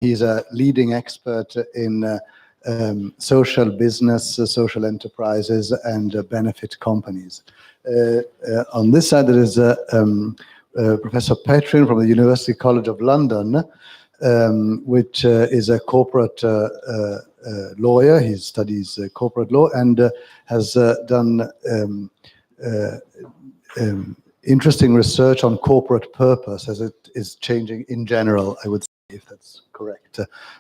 He's a leading expert in social business, social enterprises, and benefit companies. On this side, there is Professor Petrin from the University College of London, which is a corporate lawyer. He studies corporate law and has done interesting research on corporate purpose as it is changing in general, I would say, if that's correct,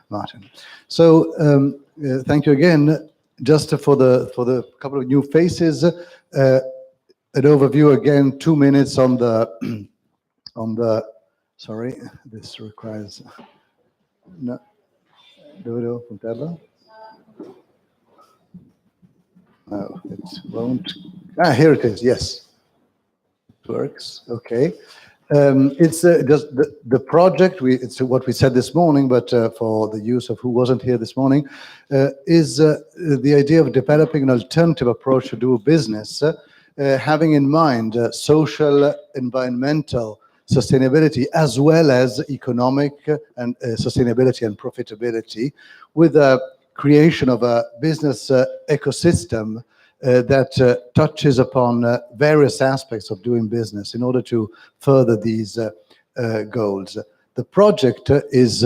Martin. So thank you again. Just for the couple of new faces, an overview again, 2 minutes on the sorry, this requires no Dodo Puntello. No, it won't. Here it is. Yes, it works. Okay. It's just the project. It's what we said this morning, but for the use of who wasn't here this morning, is the idea of developing an alternative approach to do business, having in mind social, environmental sustainability, as well as economic and sustainability and profitability, with a creation of a business ecosystem that touches upon various aspects of doing business in order to further these goals. The project is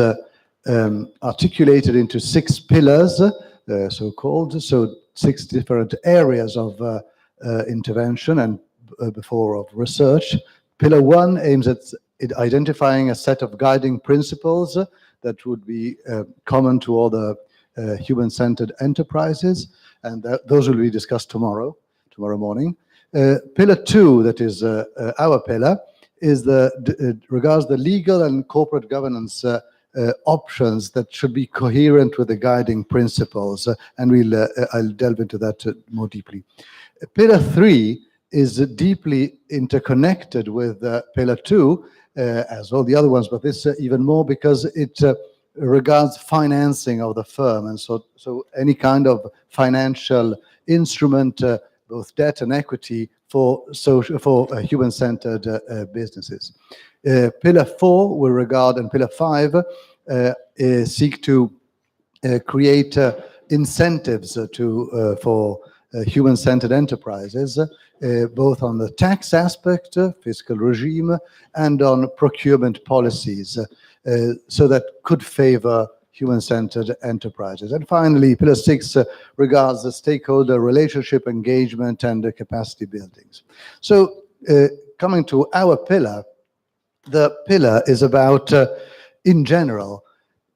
articulated into 6 pillars, so-called, so 6 different areas of intervention and before of research. Pillar 1 aims at identifying a set of guiding principles that would be common to all the human-centered enterprises, and those will be discussed tomorrow morning. Pillar 2, that is our pillar, is regards the legal and corporate governance options that should be coherent with the guiding principles, and I'll delve into that more deeply. Pillar 3 is deeply interconnected with Pillar 2, as all the other ones, but this even more because it regards financing of the firm, and so any kind of financial instrument, both debt and equity, for human-centered businesses. Pillar 4 will regard, and Pillar 5 seek to create incentives for human-centered enterprises, both on the tax aspect, fiscal regime, and on procurement policies, so that could favor human-centered enterprises. And finally, Pillar 6 regards the stakeholder relationship engagement and capacity buildings. So coming to our pillar, the pillar is about, in general,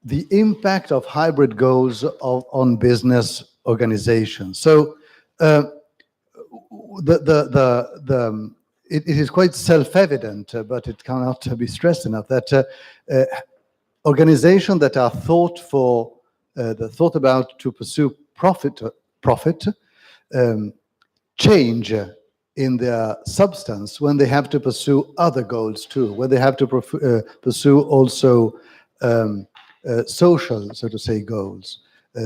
the impact of hybrid goals on business organizations. So it is quite self-evident, but it cannot be stressed enough that organizations that are thought about to pursue profit change in their substance when they have to pursue other goals too, when they have to pursue also social, so to say, goals.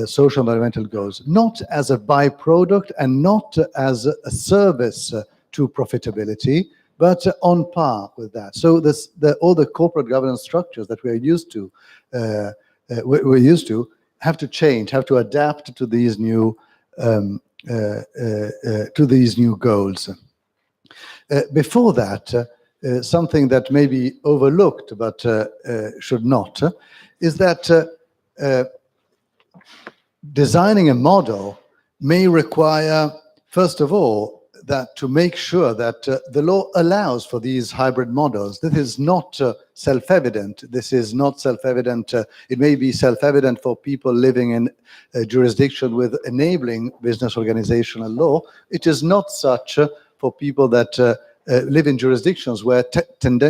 Social environmental goals, not as a byproduct and not as a service to profitability, but on par with that. So all the corporate governance structures that we're used to have to change, have to adapt to these new goals. Before that, something that may be overlooked but should not is that designing a model may require, first of all, that to make sure that the law allows for these hybrid models. This is not self-evident. This is not self-evident. It may be self-evident for people living in a jurisdiction with enabling business organizational law. It is not such for people that live in jurisdictions where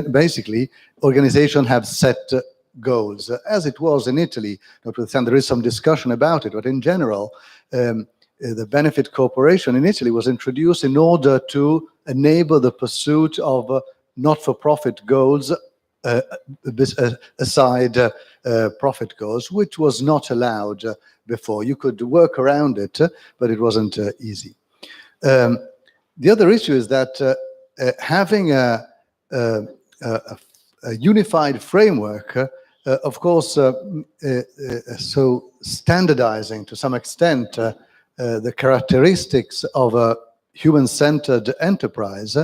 basically organizations have set goals, as it was in Italy. Notwithstanding, there is some discussion about it, but in general, the benefit corporation in Italy was introduced in order to enable the pursuit of not-for-profit goals aside profit goals, which was not allowed before. You could work around it, but it wasn't easy. The other issue is that having a unified framework of course, so standardizing to some extent the characteristics of a human-centered enterprise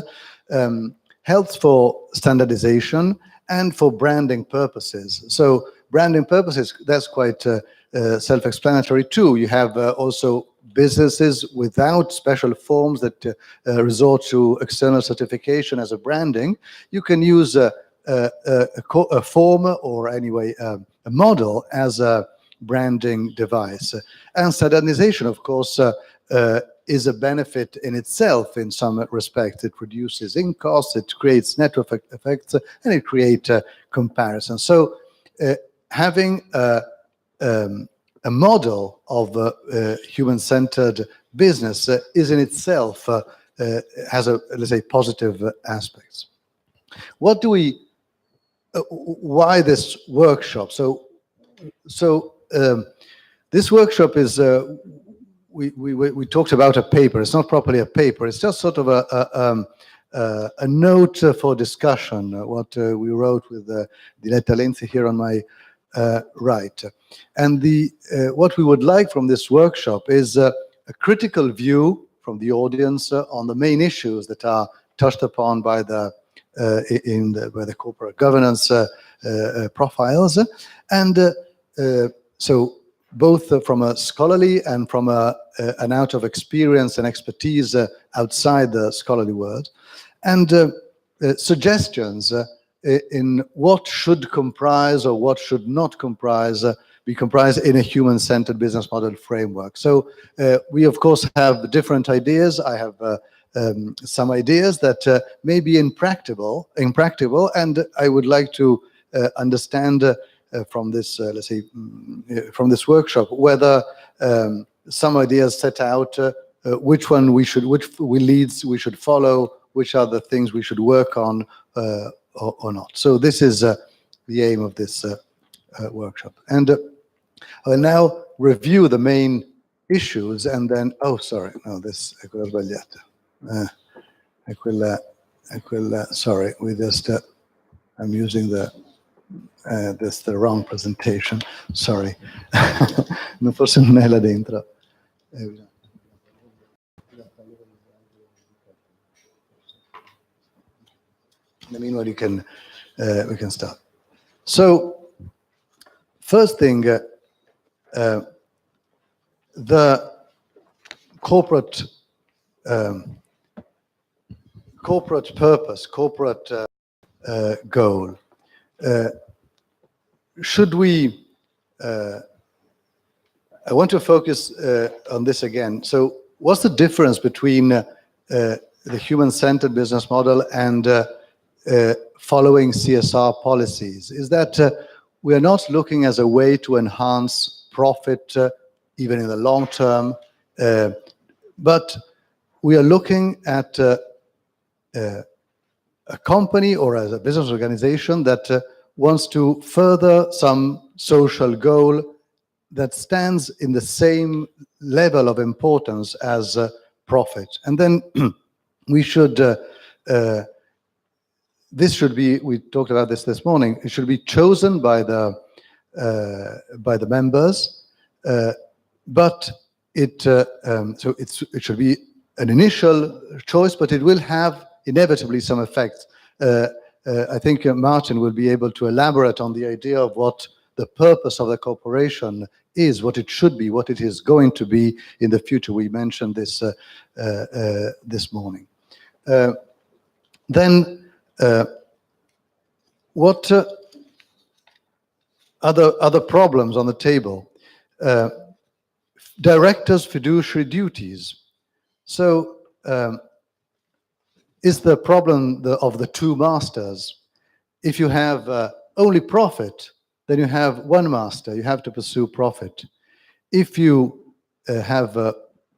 helps for standardization and for branding purposes. So branding purposes, that's quite self-explanatory too. You have also businesses without special forms that resort to external certification as a branding. You can use a form or anyway a model as a branding device. And standardization, of course, is a benefit in itself in some respects. It reduces in costs, it creates network effects, and it creates comparison. So having a model of human-centered business is in itself has a, let's say, positive aspects. What do we? Why this workshop? So this workshop is. We talked about a paper. It's not properly a paper. It's just sort of a note for discussion. What we wrote with Diletta Lenzi here on my right, and what we would like from this workshop is a critical view from the audience on the main issues that are touched upon by the by the corporate governance profiles, and so both from a scholarly and from an out of experience and expertise outside the scholarly world, and suggestions in what should comprise or what should not comprise be comprised in a human-centered business model framework. So we of course have different ideas. I have some ideas that may be impractical, and I would like to understand from this, let's say, from this workshop, whether some ideas set out which leads we should follow, which are the things we should work on or not. So this is the aim of this workshop. And I will now review the main issues, and then, oh, sorry, no, this è quella sbagliata. È quella, sorry, we just, I'm using the wrong presentation, sorry. Forse non è là dentro. In the meanwhile, we can start. So, first thing, the corporate purpose, corporate goal. Should we? I want to focus on this again. So, what's the difference between the human-centered business model and following CSR policies? Is that we are not looking as a way to enhance profit, even in the long term, but we are looking at a company or as a business organization that wants to further some social goal that stands in the same level of importance as profit. And then we should, this should be, we talked about this morning, it should be chosen by the members, but so it should be an initial choice, but it will have inevitably some effects. I think Martin will be able to elaborate on the idea of what the purpose of the corporation is, what it should be, what it is going to be in the future. We mentioned this this morning. Then, what other problems on the table? Directors' fiduciary duties. So, is the problem of the two masters? If you have only profit, then you have one master. You have to pursue profit. If you have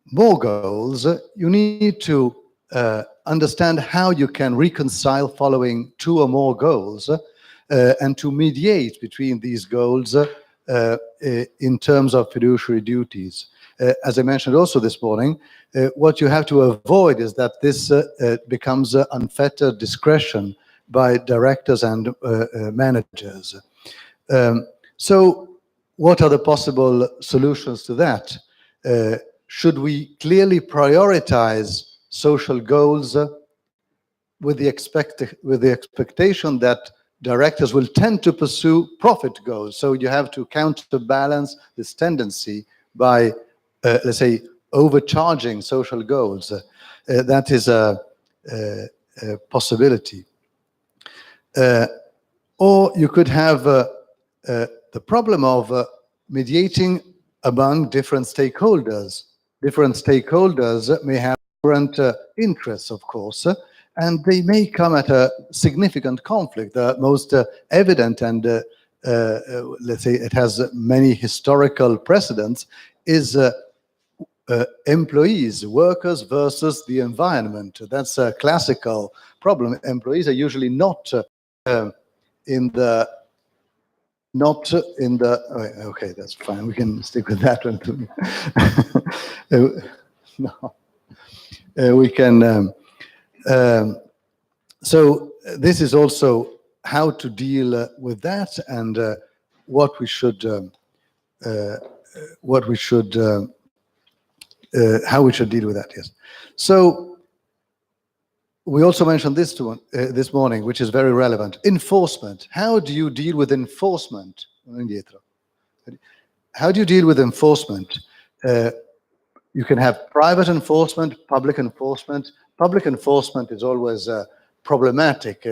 more goals, you need to understand how you can reconcile following two or more goals and to mediate between these goals in terms of fiduciary duties. As I mentioned also this morning, what you have to avoid is that this becomes unfettered discretion by directors and managers. So what are the possible solutions to that? Should we clearly prioritize social goals with the expectation that directors will tend to pursue profit goals? So you have to counterbalance this tendency by, let's say, overcharging social goals. That is a possibility. Or you could have the problem of mediating among different stakeholders. Different stakeholders may have different interests, of course, and they may come at a significant conflict. The most evident and, let's say, it has many historical precedents, is employees, workers versus the environment. That's a classical problem. Employees are usually not in the okay, that's fine, we can stick with that one. No, we can so this is also how to deal with that, and what we should how we should deal with that. Yes. So we also mentioned this this morning, which is very relevant. Enforcement. How do you deal with enforcement? How do you deal with enforcement? You can have private enforcement, public enforcement. Public enforcement is always problematic.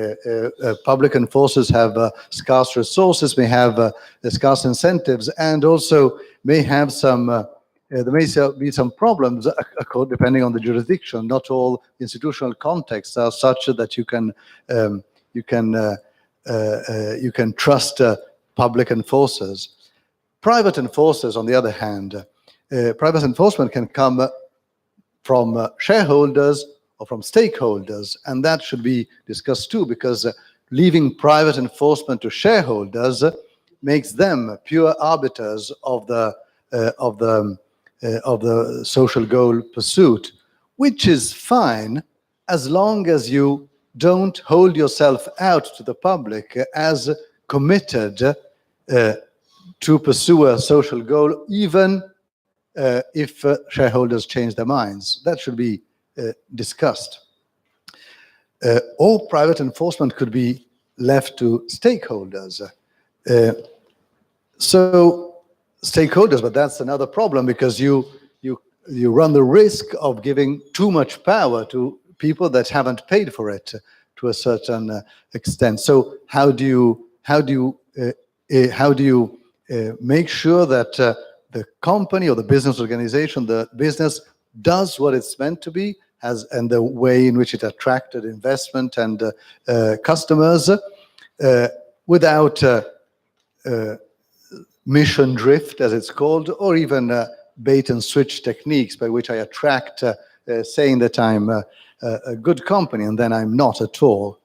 Public enforcers have scarce resources, may have scarce incentives, and also may have some there may be some problems depending on the jurisdiction. Not all institutional contexts are such that you can trust public enforcers. Private enforcers, on the other hand, private enforcement can come from shareholders or from stakeholders, and that should be discussed too, because leaving private enforcement to shareholders makes them pure arbiters of the social goal pursuit, which is fine as long as you don't hold yourself out to the public as committed to pursue a social goal, even if shareholders change their minds. That should be discussed. Or private enforcement could be left to stakeholders. So stakeholders, but that's another problem, because you run the risk of giving too much power to people that haven't paid for it to a certain extent. So how do you make sure that the company or the business organization, the business, does what it's meant to be, and the way in which it attracted investment and customers, without mission drift, as it's called, or even bait and switch techniques by which I attract, saying that I'm a good company and then I'm not at all.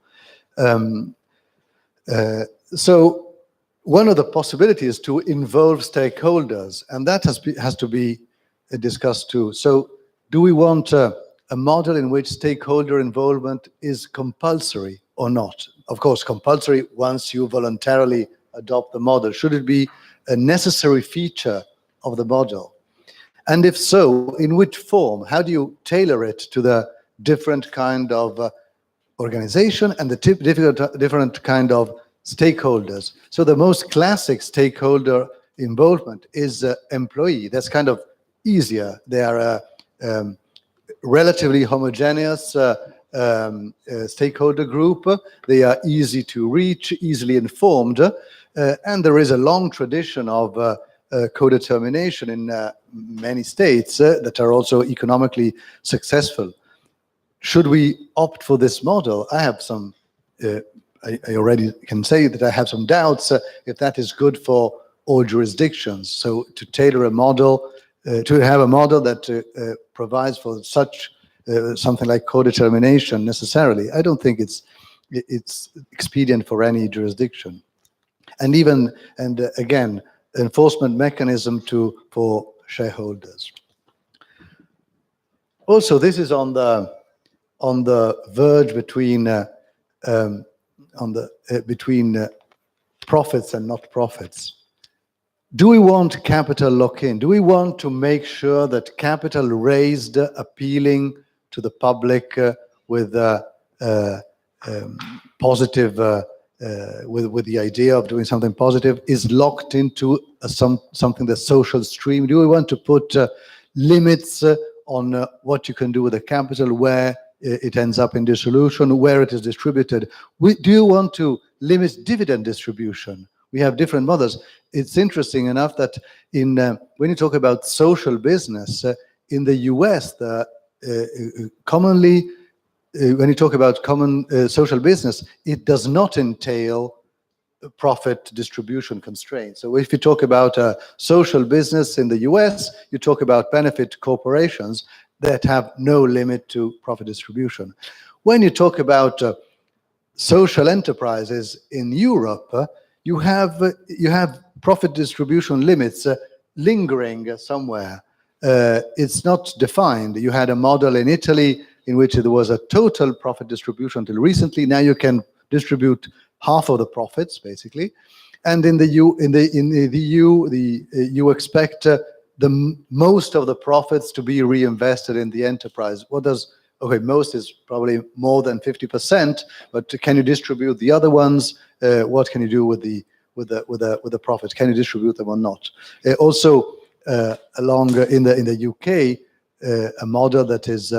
So one of the possibilities is to involve stakeholders, and that has to be discussed too. So do we want a model in which stakeholder involvement is compulsory or not? Of course, compulsory once you voluntarily adopt the model. Should it be a necessary feature of the model? And if so, in which form? How do you tailor it to the different kind of organization and the different kind of stakeholders? So the most classic stakeholder involvement is employee. That's kind of easier. They are a relatively homogeneous stakeholder group. They are easy to reach, easily informed, and there is a long tradition of co-determination in many states that are also economically successful. Should we opt for this model? I have some, I already can say that I have some doubts if that is good for all jurisdictions. So to tailor a model, to have a model that provides for such something like co-determination necessarily, I don't think it's expedient for any jurisdiction. And even, and again, enforcement mechanism for shareholders. Also, this is on the verge between profits and not profits. Do we want capital lock-in? Do we want to make sure that capital raised appealing to the public with positive, with the idea of doing something positive is locked into something that's social stream? Do we want to put limits on what you can do with the capital, where it ends up in dissolution, where it is distributed? Do you want to limit dividend distribution? We have different models. It's interesting enough that when you talk about social business, in the US, commonly, when you talk about common social business, it does not entail profit distribution constraints. So if you talk about a social business in the US, you talk about benefit corporations that have no limit to profit distribution. When you talk about social enterprises in Europe, you have profit distribution limits lingering somewhere. It's not defined. You had a model in Italy in which there was a total profit distribution until recently. Now you can distribute half of the profits, basically. And in the EU, you expect the most of the profits to be reinvested in the enterprise. Okay, most is probably more than 50%, but can you distribute the other ones? What can you do with the profits? Can you distribute them or not? Also, along in the UK, a model that is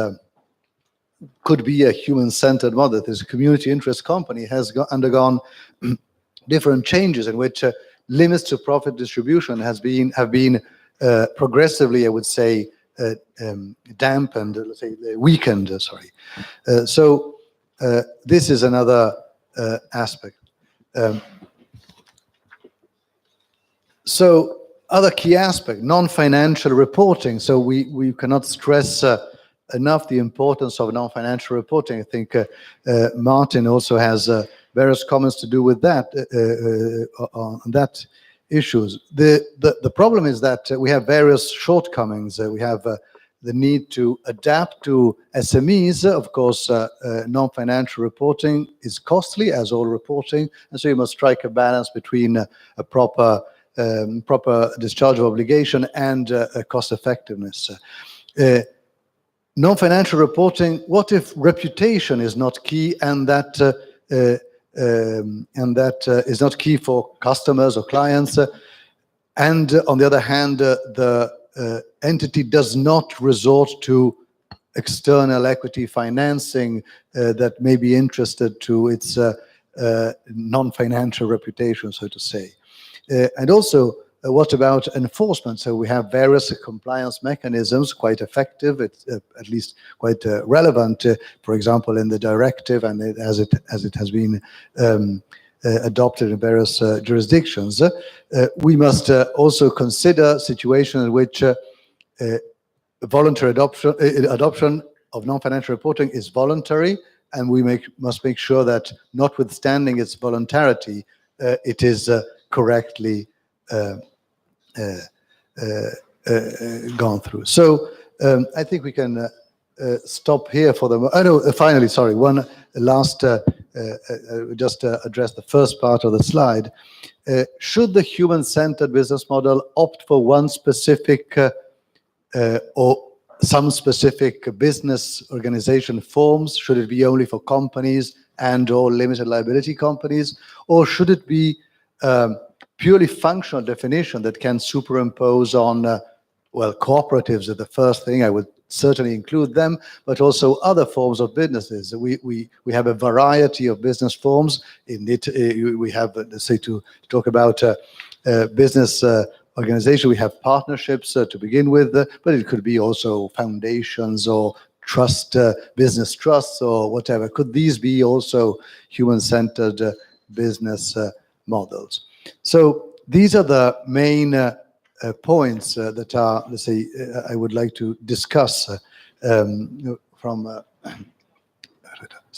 could be a human-centered model. This community interest company has undergone different changes in which limits to profit distribution have been progressively, I would say, dampened, let's say, weakened. Sorry. So this is another aspect. So other key aspect, non-financial reporting. So we cannot stress enough the importance of non-financial reporting. I think Martin also has various comments to do with that on that issues. The problem is that we have various shortcomings. We have the need to adapt to SMEs. Of course, non-financial reporting is costly, as all reporting, and so you must strike a balance between a proper discharge of obligation and cost effectiveness. Non-financial reporting, what if reputation is not key, and that is not key for customers or clients, and on the other hand, the entity does not resort to external equity financing that may be interested to its non-financial reputation, so to say. And also, what about enforcement? So we have various compliance mechanisms, quite effective, it's at least quite relevant, for example, in the directive, and as it has been adopted in various jurisdictions. We must also consider situations in which voluntary adoption of non-financial reporting is voluntary, and we must make sure that, notwithstanding its voluntarity, it is correctly gone through. So I think we can stop here for the moment. Oh, no, finally, sorry, one last, just address the first part of the slide. Should the human-centered business model opt for one specific or some specific business organization forms? Should it be only for companies and or limited liability companies? Or should it be purely functional definition that can superimpose on, well, cooperatives are the first thing, I would certainly include them, but also other forms of businesses. We have a variety of business forms. In it, we have, let's say, to talk about business organization, we have partnerships to begin with, but it could be also foundations or trust, business trusts or whatever. Could these be also human-centered business models? So these are the main points that are, let's say, I would like to discuss from.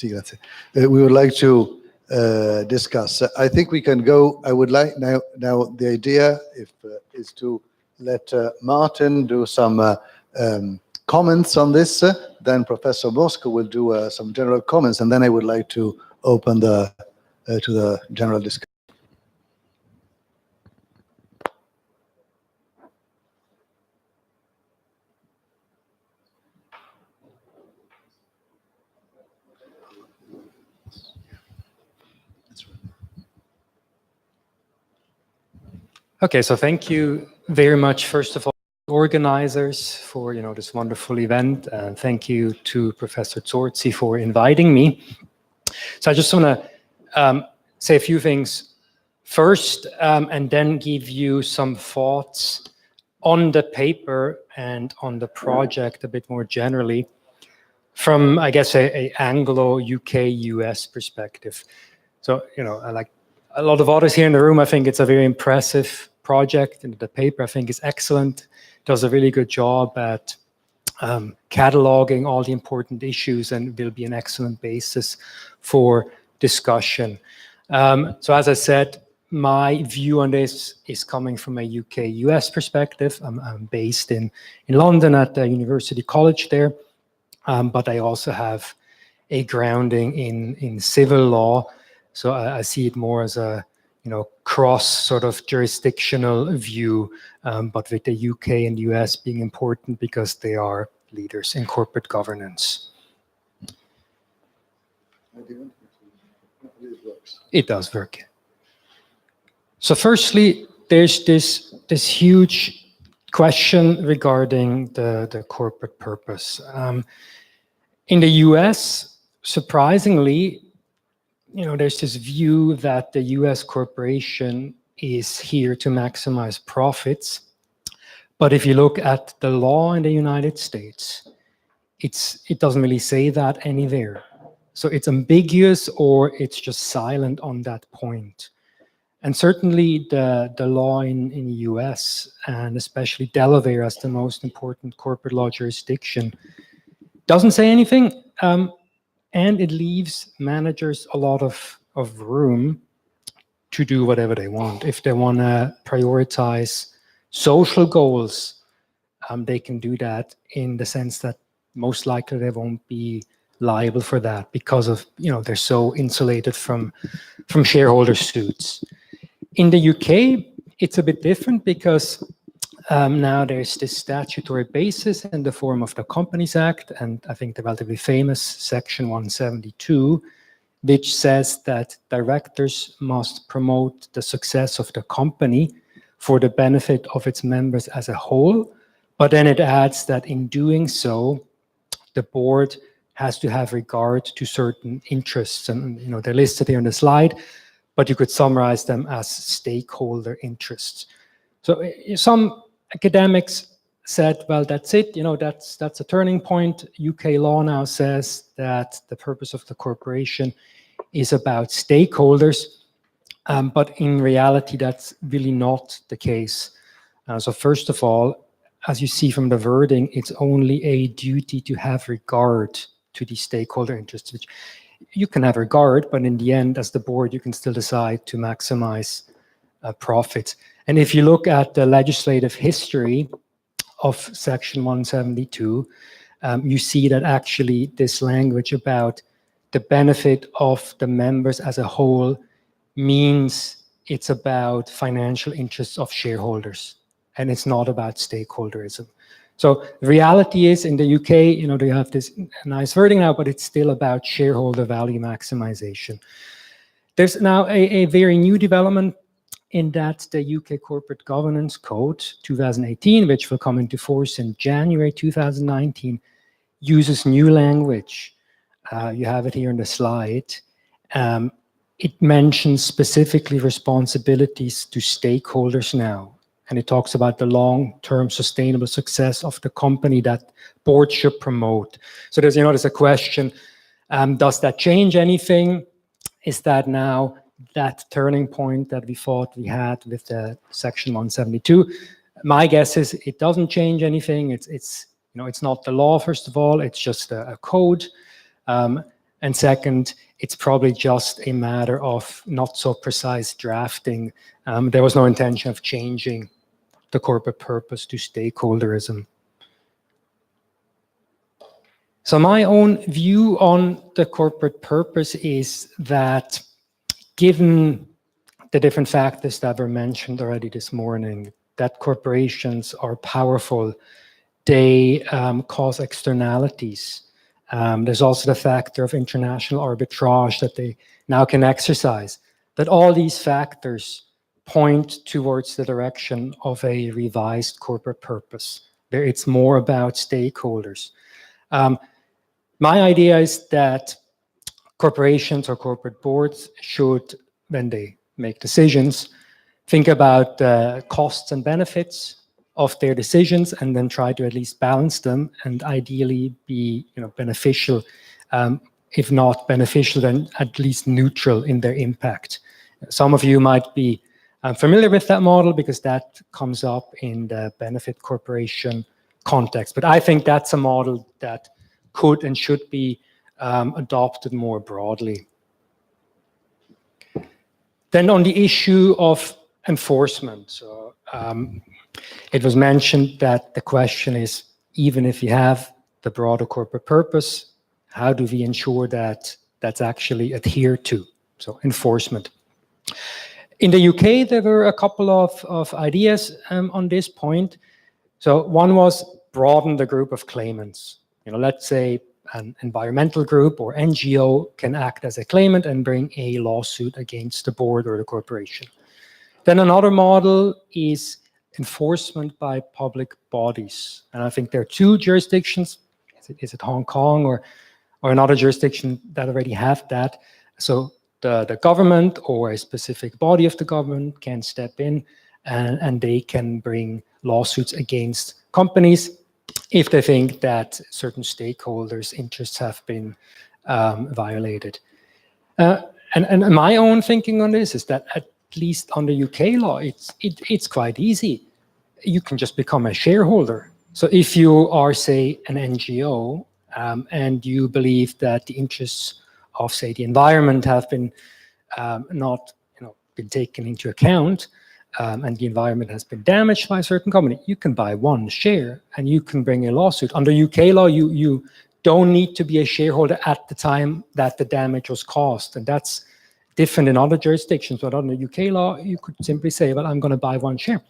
We would like to discuss. I think we can go. I would like now. The idea is to let Martin do some comments on this. Then Professor Mosco will do some general comments, and then I would like to open to the general discussion. Okay, so thank you very much, first of all, organizers for this wonderful event, and thank you to Professor Zorzi for inviting me. So I just want to say a few things first, and then give you some thoughts on the paper and on the project a bit more generally from, I guess, a Anglo-UK-US perspective. So, like a lot of others here in the room, I think it's a very impressive project, and the paper, I think, is excellent. Does a really good job at cataloging all the important issues, and will be an excellent basis for discussion. So as I said, my view on this is coming from a UK-US perspective. I'm based in London at the University College there, but I also have a grounding in civil law. So I see it more as a cross sort of jurisdictional view, but with the UK and US being important because they are leaders in corporate governance. It does work. So firstly, there's this huge question regarding the corporate purpose. In the US, surprisingly, there's this view that the US corporation is here to maximize profits. But if you look at the law in the United States, it doesn't really say that anywhere. So it's ambiguous, or it's just silent on that point. And certainly the law in the US, and especially Delaware as the most important corporate law jurisdiction, doesn't say anything. And it leaves managers a lot of room to do whatever they want. If they want to prioritize social goals, they can do that, in the sense that most likely they won't be liable for that because of, they're so insulated from shareholder suits. In the UK, it's a bit different because now there's this statutory basis in the form of the Companies Act, and I think the relatively famous Section 172, which says that directors must promote the success of the company for the benefit of its members as a whole. But then it adds that in doing so, the board has to have regard to certain interests, and they're listed here on the slide, but you could summarize them as stakeholder interests. So some academics said, well, that's it, that's a turning point. UK law now says that the purpose of the corporation is about stakeholders, but in reality, that's really not the case. So first of all, as you see from the wording, it's only a duty to have regard to the stakeholder interests, which you can have regard, but in the end, as the board, you can still decide to maximize profits. And if you look at the legislative history of Section 172, you see that actually this language about the benefit of the members as a whole means it's about financial interests of shareholders, and it's not about stakeholderism. So the reality is, in the UK, they have this nice wording now, but it's still about shareholder value maximization. There's now a very new development in that the UK Corporate Governance Code 2018, which will come into force in January 2019, uses new language. You have it here on the slide. It mentions specifically responsibilities to stakeholders now. And it talks about the long-term sustainable success of the company that boards should promote. So there's a question, does that change anything? Is that now that turning point that we thought we had with the Section 172? My guess is it doesn't change anything. It's not the law, first of all, it's just a code. And second, it's probably just a matter of not so precise drafting. There was no intention of changing the corporate purpose to stakeholderism. So my own view on the corporate purpose is that, given the different factors that were mentioned already this morning, that corporations are powerful, they cause externalities. There's also the factor of international arbitrage that they now can exercise. That all these factors point towards the direction of a revised corporate purpose. There, it's more about stakeholders. My idea is that corporations or corporate boards should, when they make decisions, think about the costs and benefits of their decisions and then try to at least balance them and ideally be beneficial. If not beneficial, then at least neutral in their impact. Some of you might be familiar with that model because that comes up in the benefit corporation context. But I think that's a model that could and should be adopted more broadly. Then on the issue of enforcement. So it was mentioned that the question is, even if you have the broader corporate purpose, how do we ensure that that's actually adhered to? So enforcement. In the UK, there were a couple of ideas on this point. So one was broaden the group of claimants. Let's say an environmental group or NGO can act as a claimant and bring a lawsuit against the board or the corporation. Then another model is enforcement by public bodies. And I think there are two jurisdictions. Is it Hong Kong or another jurisdiction that already have that? So the government or a specific body of the government can step in and they can bring lawsuits against companies if they think that certain stakeholders' interests have been violated. And my own thinking on this is that at least under UK law, it's quite easy. You can just become a shareholder. So if you are, say, an NGO and you believe that the interests of, say, the environment have been not been taken into account, and the environment has been damaged by a certain company, you can buy one share and you can bring a lawsuit. Under UK law, you don't need to be a shareholder at the time that the damage was caused. And that's different in other jurisdictions. But under UK law, you could simply say, well, I'm going to buy one share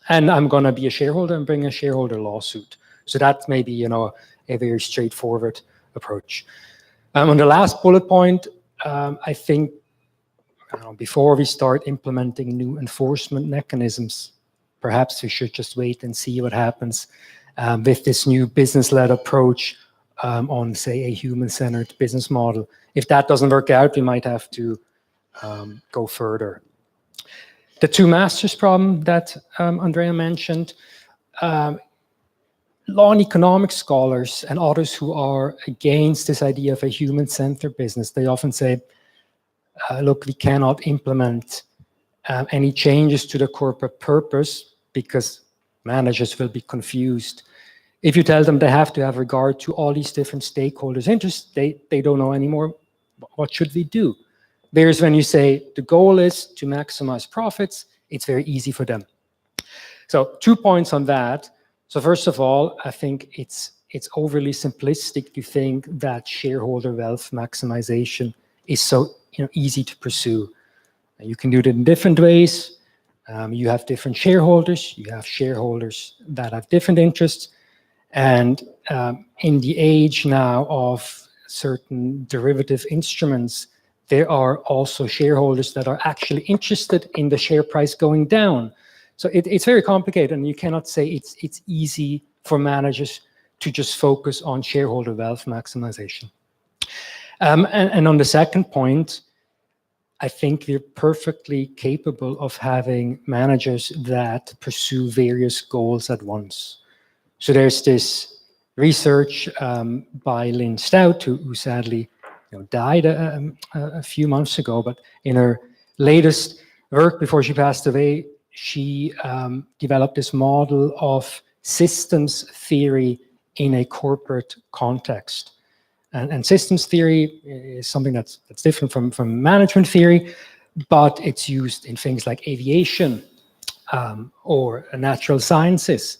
and I'm going to be a shareholder and bring a shareholder lawsuit. So that's maybe, a very straightforward approach. On the last bullet point, I think before we start implementing new enforcement mechanisms, perhaps we should just wait and see what happens with this new business-led approach on, say, a human-centered business model. If that doesn't work out, we might have to go further. The two masters problem that Andrea mentioned, law and economics scholars and others who are against this idea of a human-centered business, they often say, look, we cannot implement any changes to the corporate purpose because managers will be confused. If you tell them they have to have regard to all these different stakeholders' interests, they don't know anymore, what should we do? There's when you say the goal is to maximize profits, it's very easy for them. So 2 points on that. So first of all, I think it's overly simplistic to think that shareholder wealth maximization is so easy to pursue. You can do it in different ways. You have different shareholders. You have shareholders that have different interests. And in the age now of certain derivative instruments, there are also shareholders that are actually interested in the share price going down. So it's very complicated, and you cannot say it's easy for managers to just focus on shareholder wealth maximization. And on the second point, I think we're perfectly capable of having managers that pursue various goals at once. So there's this research by Lynn Stout, who sadly died a few months ago, but in her latest work before she passed away, she developed this model of systems theory in a corporate context. And systems theory is something that's different from management theory, but it's used in things like aviation or natural sciences.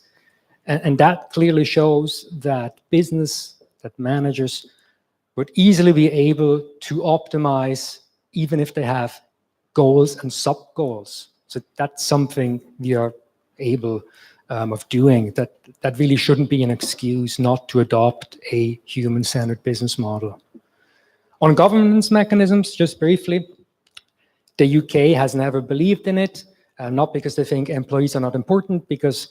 And that clearly shows that that managers would easily be able to optimize even if they have goals and sub-goals. So that's something we are able of doing, that really shouldn't be an excuse not to adopt a human-centered business model. On governance mechanisms, just briefly, the UK has never believed in it. not because they think employees are not important, because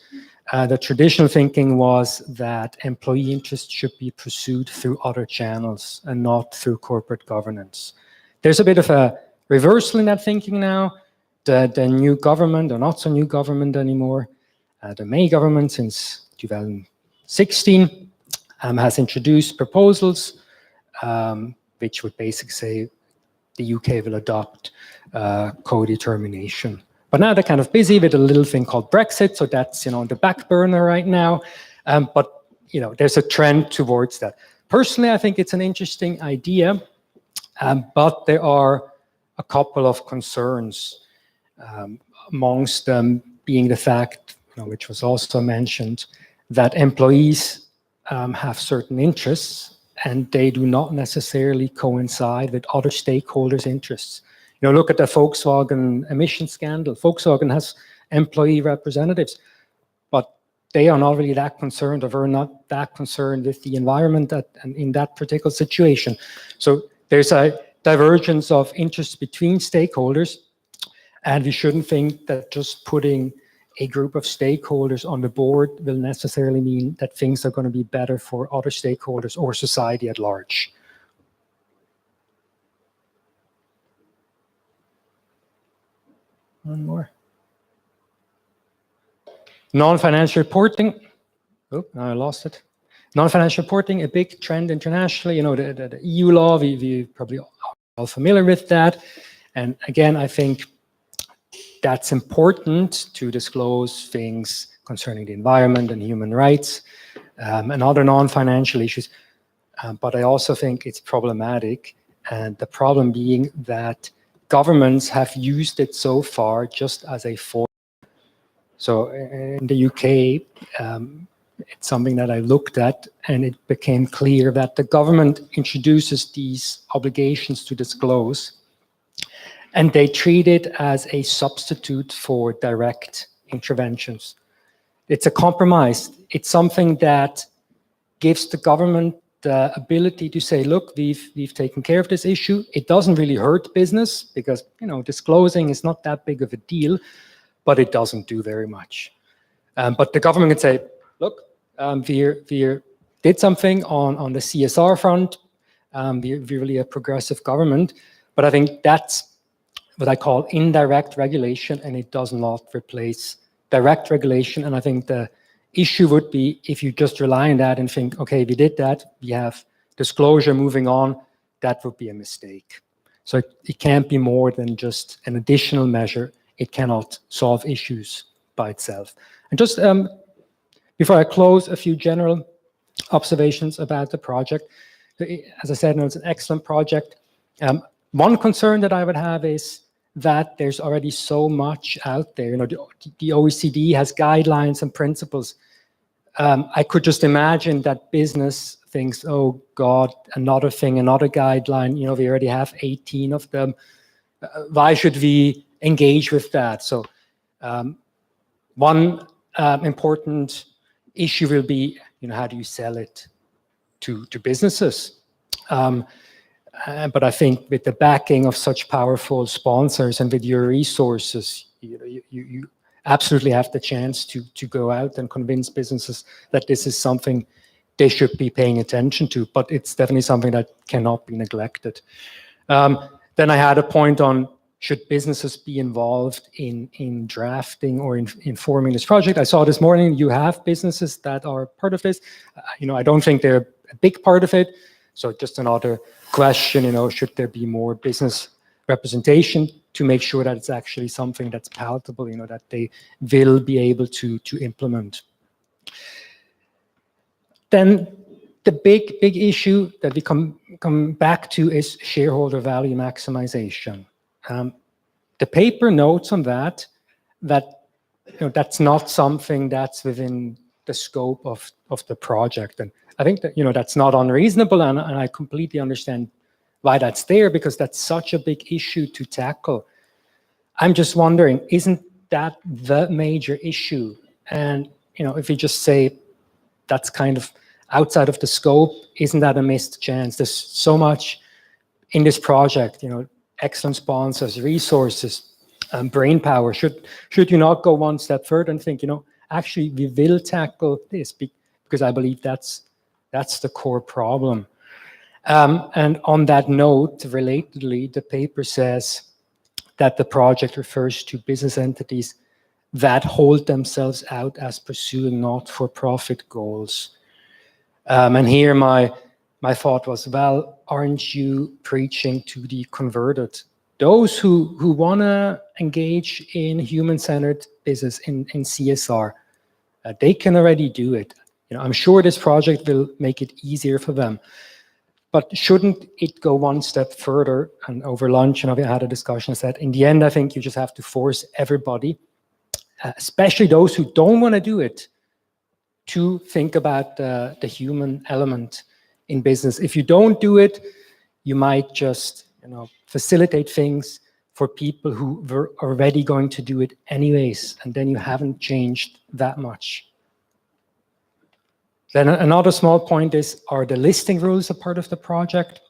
the traditional thinking was that employee interests should be pursued through other channels and not through corporate governance. There's a bit of a reversal in that thinking now. The new government, or not so new government anymore, the May government since 2016 has introduced proposals which would basically say the UK will adopt co-determination. But now they're kind of busy with a little thing called Brexit, so that's on the back burner right now. But there's a trend towards that. Personally, I think it's an interesting idea, but there are a couple of concerns, amongst them being the fact, which was also mentioned, that employees have certain interests and they do not necessarily coincide with other stakeholders' interests. Look at the Volkswagen emission scandal. Volkswagen has employee representatives, but they are not really that concerned, or were not that concerned with the environment in that particular situation. So there's a divergence of interests between stakeholders, and we shouldn't think that just putting a group of stakeholders on the board will necessarily mean that things are going to be better for other stakeholders or society at large. One more. Non-financial reporting. Oh, now I lost it. Non-financial reporting, a big trend internationally. The EU law, we probably all familiar with that. And again, I think that's important to disclose things concerning the environment and human rights and other non-financial issues. But I also think it's problematic. And the problem being that governments have used it so far just as a form. So in the UK, it's something that I looked at, and it became clear that the government introduces these obligations to disclose, and they treat it as a substitute for direct interventions. It's a compromise. It's something that gives the government the ability to say, look, we've taken care of this issue. It doesn't really hurt business because, disclosing is not that big of a deal, but it doesn't do very much. But the government can say, look, we did something on the CSR front. We're really a progressive government, but I think that's what I call indirect regulation, and it does not replace direct regulation. And I think the issue would be if you just rely on that and think, okay, we did that, we have disclosure moving on, that would be a mistake. So it can't be more than just an additional measure. It cannot solve issues by itself. And just before I close, a few general observations about the project. As I said, it's an excellent project. One concern that I would have is that there's already so much out there. The OECD has guidelines and principles. I could just imagine that business thinks, oh God, another thing, another guideline. We already have 18 of them. Why should we engage with that? So one important issue will be, how do you sell it to businesses? But I think with the backing of such powerful sponsors and with your resources, you absolutely have the chance to go out and convince businesses that this is something they should be paying attention to, but it's definitely something that cannot be neglected. Then I had a point on, should businesses be involved in drafting or in forming this project? I saw this morning you have businesses that are part of this. I don't think they're a big part of it. So just another question, should there be more business representation to make sure that it's actually something that's palatable, that they will be able to implement. Then the big issue that we come back to is shareholder value maximization. The paper notes on that that's not something that's within the scope of the project. And I think that, that's not unreasonable, and I completely understand why that's there, because that's such a big issue to tackle. I'm just wondering, isn't that the major issue? And, if you just say that's kind of outside of the scope, isn't that a missed chance? There's so much in this project, excellent sponsors, resources, brain power. Should you not go one step further and think, actually we will tackle this because I believe that's the core problem. And on that note, relatedly, the paper says that the project refers to business entities that hold themselves out as pursuing not-for-profit goals. And here my thought was, well, aren't you preaching to the converted? Those who want to engage in human-centered business, in CSR, they can already do it. I'm sure this project will make it easier for them. But shouldn't it go one step further? And over lunch, we had a discussion that in the end, I think you just have to force everybody, especially those who don't want to do it, to think about the human element in business. If you don't do it, you might just facilitate things for people who were already going to do it anyways, and then you haven't changed that much. Then another small point is, are the listing rules a part of the project?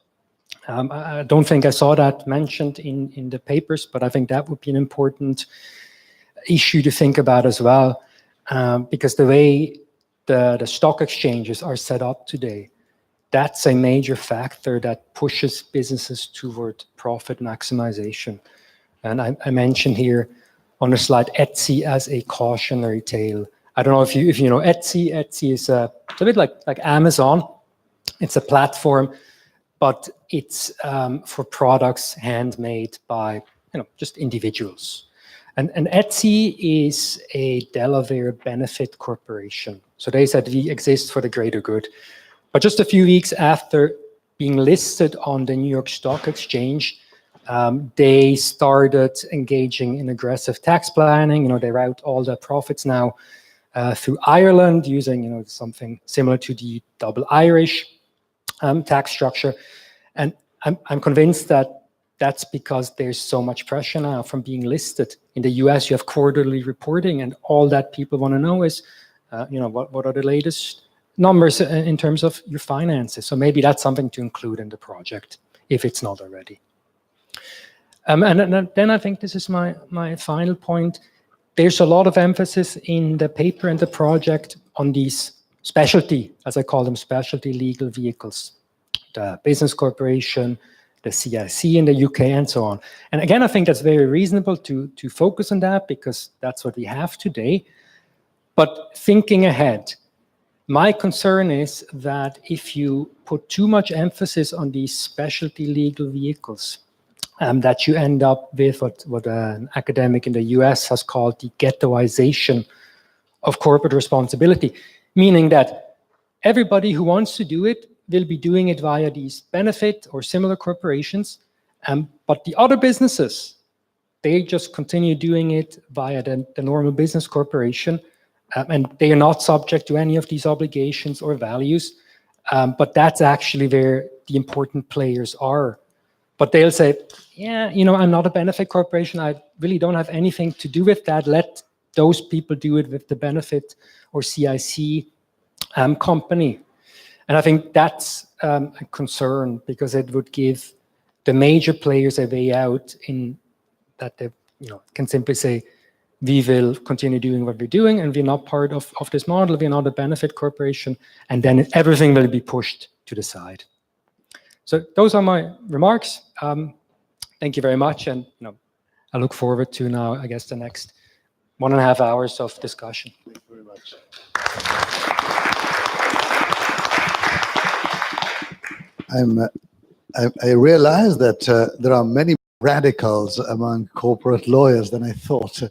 I don't think I saw that mentioned in the papers, but I think that would be an important issue to think about as well, because the way the stock exchanges are set up today, that's a major factor that pushes businesses toward profit maximization. And I mentioned here on the slide Etsy as a cautionary tale. I don't know if you know Etsy. Etsy is it's a bit like Amazon. It's a platform, but it's for products handmade by just individuals. And Etsy is a Delaware benefit corporation. So they said we exist for the greater good. But just a few weeks after being listed on the New York Stock Exchange, they started engaging in aggressive tax planning. They route all their profits now through Ireland using something similar to the double Irish tax structure. And I'm convinced that that's because there's so much pressure now from being listed. In the US, you have quarterly reporting, and all that people want to know is, what are the latest numbers in terms of your finances. So maybe that's something to include in the project, if it's not already. And then I think this is my final point. There's a lot of emphasis in the paper and the project on these specialty, as I call them, specialty legal vehicles, the business corporation, the CIC in the UK, and so on. And again, I think that's very reasonable to focus on that, because that's what we have today. But thinking ahead, my concern is that if you put too much emphasis on these specialty legal vehicles, that you end up with what an academic in the US has called the ghettoization of corporate responsibility, meaning that everybody who wants to do it will be doing it via these benefit or similar corporations, but the other businesses, they just continue doing it via the normal business corporation, and they are not subject to any of these obligations or values, but that's actually where the important players are. But they'll say, yeah, I'm not a benefit corporation. I really don't have anything to do with that. Let those people do it with the benefit or CIC company. And I think that's a concern, because it would give the major players a way out in that they can simply say, we will continue doing what we're doing, and we're not part of this model. We're not a benefit corporation, and then everything will be pushed to the side. So those are my remarks. Thank you very much, and I look forward to now, I guess, the next 1.5 hours of discussion. Thank you very much. I realize that there are many radicals among corporate lawyers than I thought.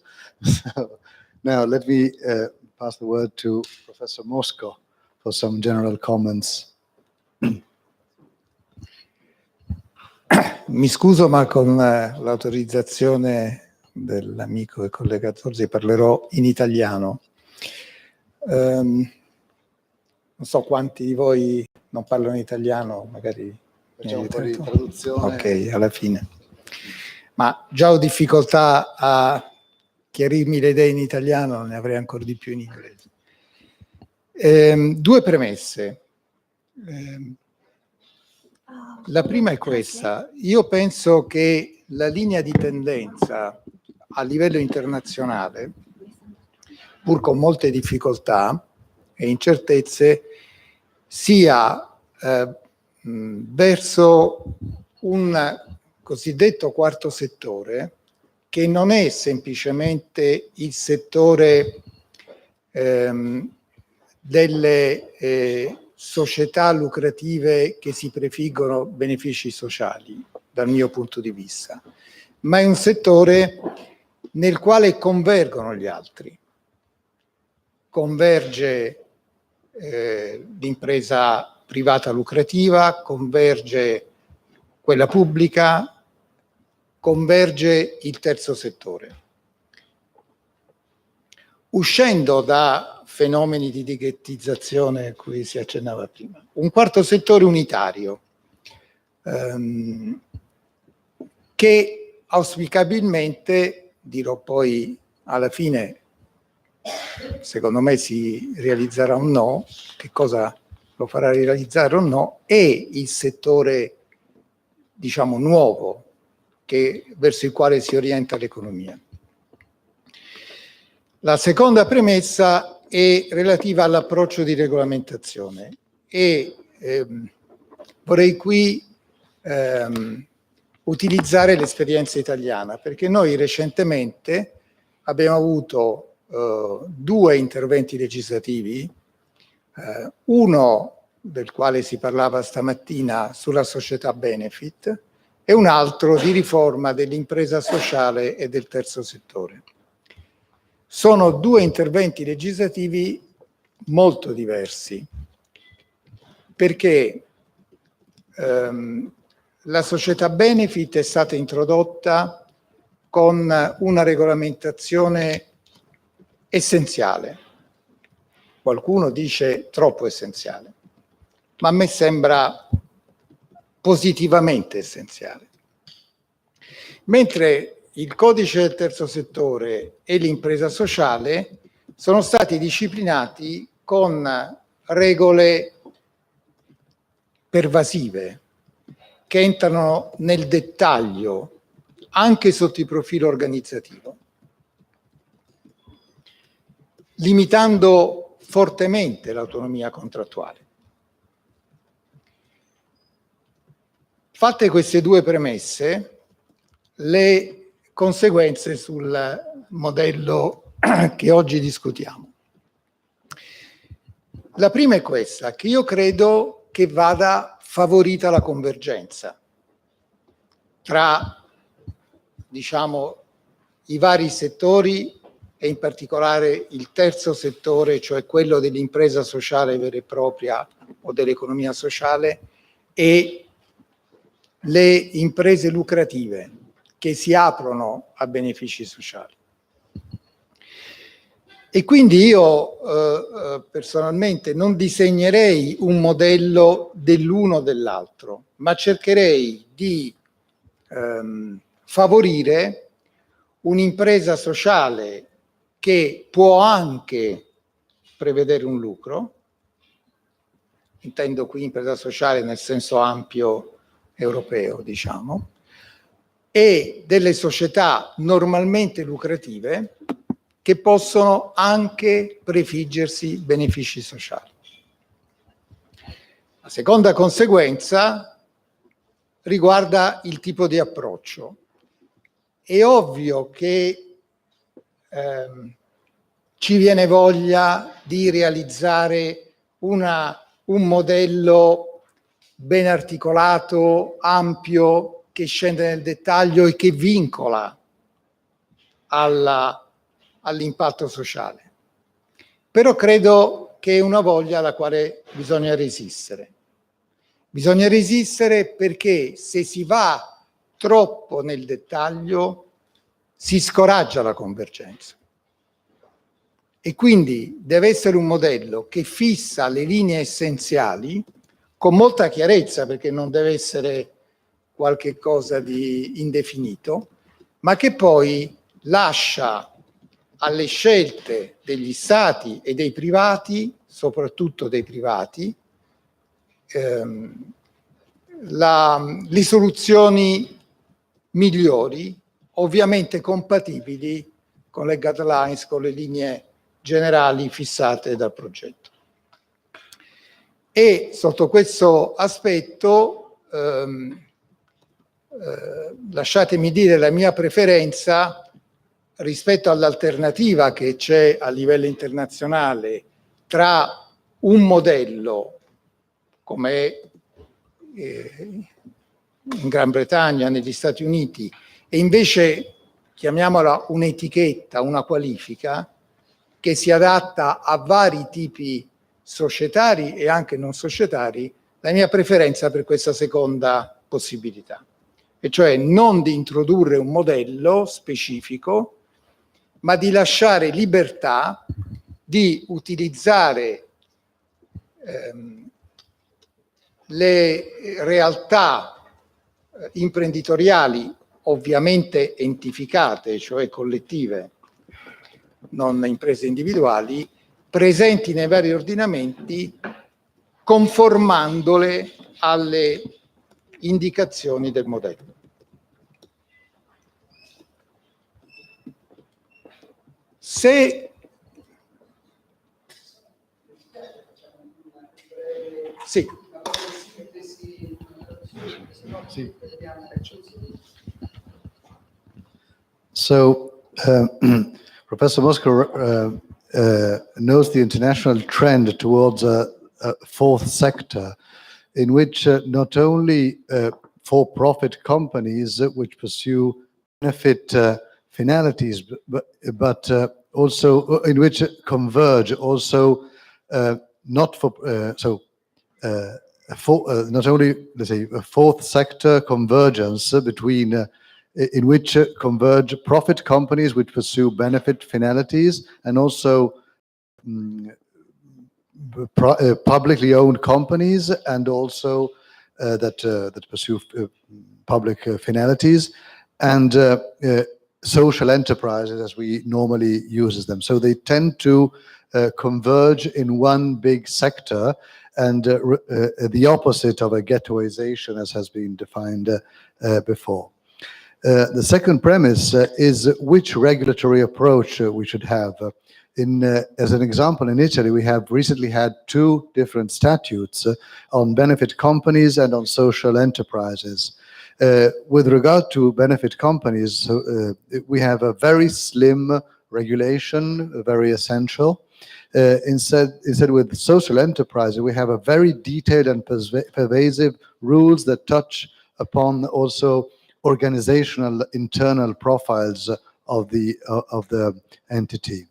So now let me pass the word to Professor Mosco for some general comments. Mi scuso, ma con l'autorizzazione dell'amico e collega Zorzi parlerò in italiano. Non so quanti di voi non parlano italiano, magari Facciamo un po' di traduzione. Ok, alla fine. Ma già ho difficoltà a chiarirmi le idee in italiano, ne avrei ancora di più in inglese. 2 premesse. La prima è questa: io penso che la linea di tendenza a livello internazionale, pur con molte difficoltà e incertezze, sia verso un cosiddetto quarto settore, che non è semplicemente il settore delle società lucrative che si prefiggono benefici sociali, dal mio punto di vista, ma è un settore nel quale convergono gli altri. Converge l'impresa privata lucrativa, converge quella pubblica, converge il terzo settore. Uscendo da fenomeni di dighettizzazione a cui si accennava prima, un quarto settore unitario, che auspicabilmente, dirò poi alla fine, secondo me si realizzerà o no, che cosa lo farà realizzare o no, è il settore, diciamo, nuovo, verso il quale si orienta l'economia. La seconda premessa è relativa all'approccio di regolamentazione e vorrei qui utilizzare l'esperienza italiana, perché noi recentemente abbiamo avuto 2 interventi legislativi, uno del quale si parlava stamattina sulla società benefit e un altro di riforma dell'impresa sociale e del terzo settore. Sono 2 interventi legislativi molto diversi, perché la società benefit è stata introdotta con una regolamentazione essenziale. Qualcuno dice troppo essenziale, ma a me sembra positivamente essenziale. Mentre il codice del terzo settore e l'impresa sociale sono stati disciplinati con regole pervasive che entrano nel dettaglio anche sotto il profilo organizzativo, limitando fortemente l'autonomia contrattuale. Fatte queste 2 premesse, le conseguenze sul modello che oggi discutiamo. La prima è questa, che io credo che vada favorita la convergenza tra, diciamo, i vari settori e in particolare il terzo settore, cioè quello dell'impresa sociale vera e propria o dell'economia sociale, e le imprese lucrative che si aprono a benefici sociali. E quindi io personalmente non disegnerei un modello dell'uno o dell'altro, ma cercherei di favorire un'impresa sociale che può anche prevedere un lucro, intendo qui impresa sociale nel senso ampio europeo, diciamo, e delle società normalmente lucrative che possono anche prefiggersi benefici sociali. La seconda conseguenza riguarda il tipo di approccio. È ovvio che ci viene voglia di realizzare un modello ben articolato, ampio, che scende nel dettaglio e che vincola all'impatto sociale. Però credo che è una voglia alla quale bisogna resistere. Bisogna resistere perché se si va troppo nel dettaglio si scoraggia la convergenza. E quindi deve essere un modello che fissa le linee essenziali con molta chiarezza, perché non deve essere qualche cosa di indefinito, ma che poi lascia alle scelte degli stati e dei privati, soprattutto dei privati, le soluzioni migliori ovviamente compatibili con le guidelines, con le linee generali fissate dal progetto. E sotto questo aspetto lasciatemi dire la mia preferenza rispetto all'alternativa che c'è a livello internazionale tra un modello come in Gran Bretagna, negli Stati Uniti, e invece chiamiamola un'etichetta, una qualifica che si adatta a vari tipi societari e anche non societari. La mia preferenza per questa seconda possibilità, e cioè non di introdurre un modello specifico, ma di lasciare libertà di utilizzare le realtà imprenditoriali ovviamente entificate, cioè collettive, non imprese individuali, presenti nei vari ordinamenti, conformandole alle indicazioni del modello. Se sì. So, Professor Moscow knows the international trend towards a fourth sector in which not only for-profit companies which pursue benefit finalities, but also in which converge also not only, let's say, a fourth sector convergence between in which converge profit companies which pursue benefit finalities and also publicly owned companies and also that pursue public finalities and social enterprises as we normally use them. So they tend to converge in one big sector, and the opposite of a ghettoization as has been defined before. The second premise is which regulatory approach we should have. As an example, in Italy, we have recently had two different statutes on benefit companies and on social enterprises. With regard to benefit companies, we have a very slim regulation, very essential. Instead, with social enterprises, we have a very detailed and pervasive rules that touch upon also organizational internal profiles of the entity.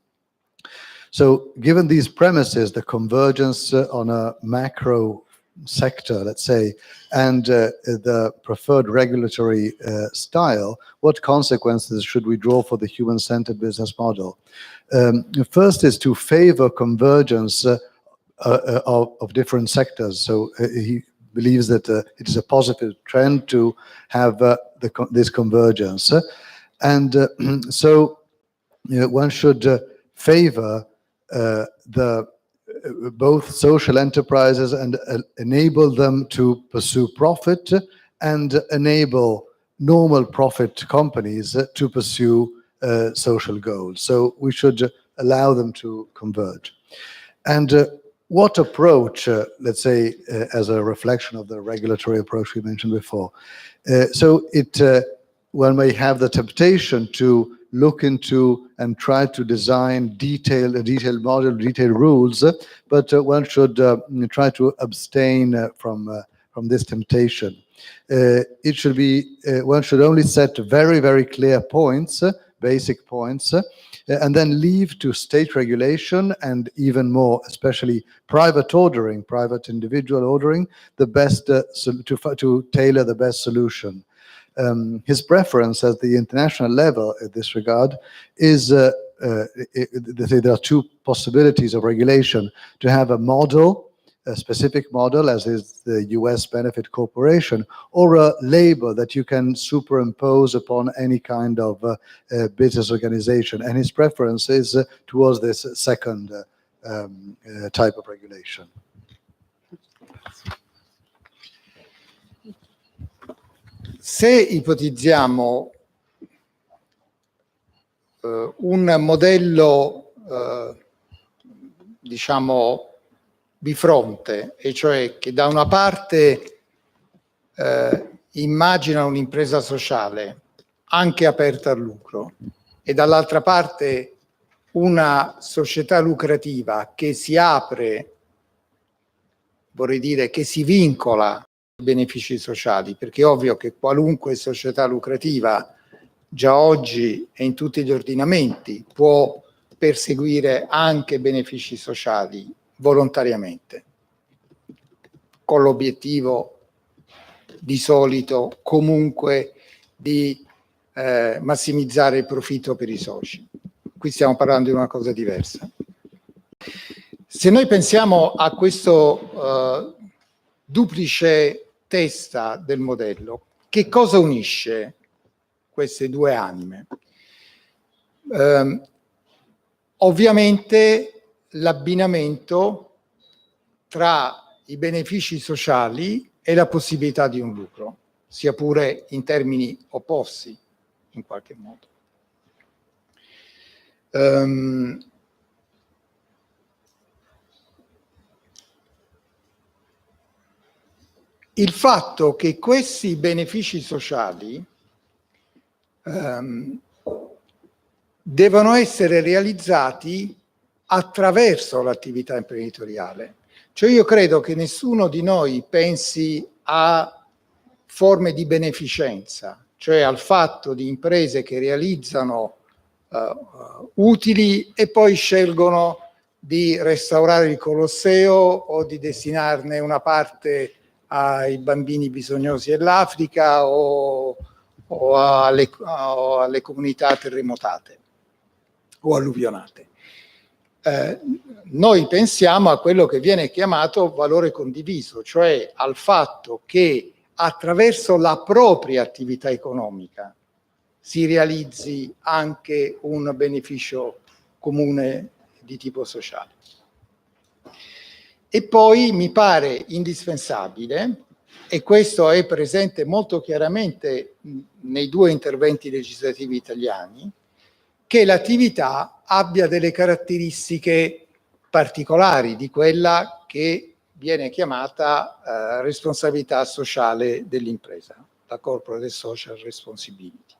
So given these premises, the convergence on a macro sector, let's say, and the preferred regulatory style, what consequences should we draw for the human-centered business model? First is to favor convergence of different sectors. So he believes that it is a positive trend to have this convergence. And so one should favor both social enterprises and enable them to pursue profit and enable normal profit companies to pursue social goals. So we should allow them to converge. And what approach, let's say, as a reflection of the regulatory approach we mentioned before? So one may have the temptation to look into and try to design a detailed model, detailed rules, but one should try to abstain from this temptation. It should be, one should only set very, very clear points, basic points, and then leave to state regulation and even more, especially private ordering, private individual ordering, the best to tailor the best solution. His preference at the international level in this regard is there are two possibilities of regulation: to have a model, a specific model, as is the US Benefit Corporation, or a label that you can superimpose upon any kind of business organization. And his preference is towards this second type of regulation. Se ipotizziamo un modello, diciamo, bifronte, e cioè che da una parte immagina un'impresa sociale anche aperta al lucro e dall'altra parte una società lucrativa che si apre, vorrei dire che si vincola ai benefici sociali, perché è ovvio che qualunque società lucrativa già oggi e in tutti gli ordinamenti può perseguire anche benefici sociali volontariamente, con l'obiettivo di solito comunque di massimizzare il profitto per i soci. Qui stiamo parlando di una cosa diversa. Se noi pensiamo a questo duplice testa del modello, che cosa unisce queste due anime? Ovviamente l'abbinamento tra i benefici sociali e la possibilità di un lucro, sia pure in termini opposti in qualche modo. Il fatto che questi benefici sociali devono essere realizzati attraverso l'attività imprenditoriale. Cioè io credo che nessuno di noi pensi a forme di beneficenza, cioè al fatto di imprese che realizzano utili e poi scelgono di restaurare il Colosseo o di destinarne una parte ai bambini bisognosi dell'Africa o alle comunità terremotate o alluvionate. Noi pensiamo a quello che viene chiamato valore condiviso, cioè al fatto che attraverso la propria attività economica si realizzi anche un beneficio comune di tipo sociale. E poi mi pare indispensabile, e questo è presente molto chiaramente nei due interventi legislativi italiani, che l'attività abbia delle caratteristiche particolari di quella che viene chiamata responsabilità sociale dell'impresa, la corporate social responsibility,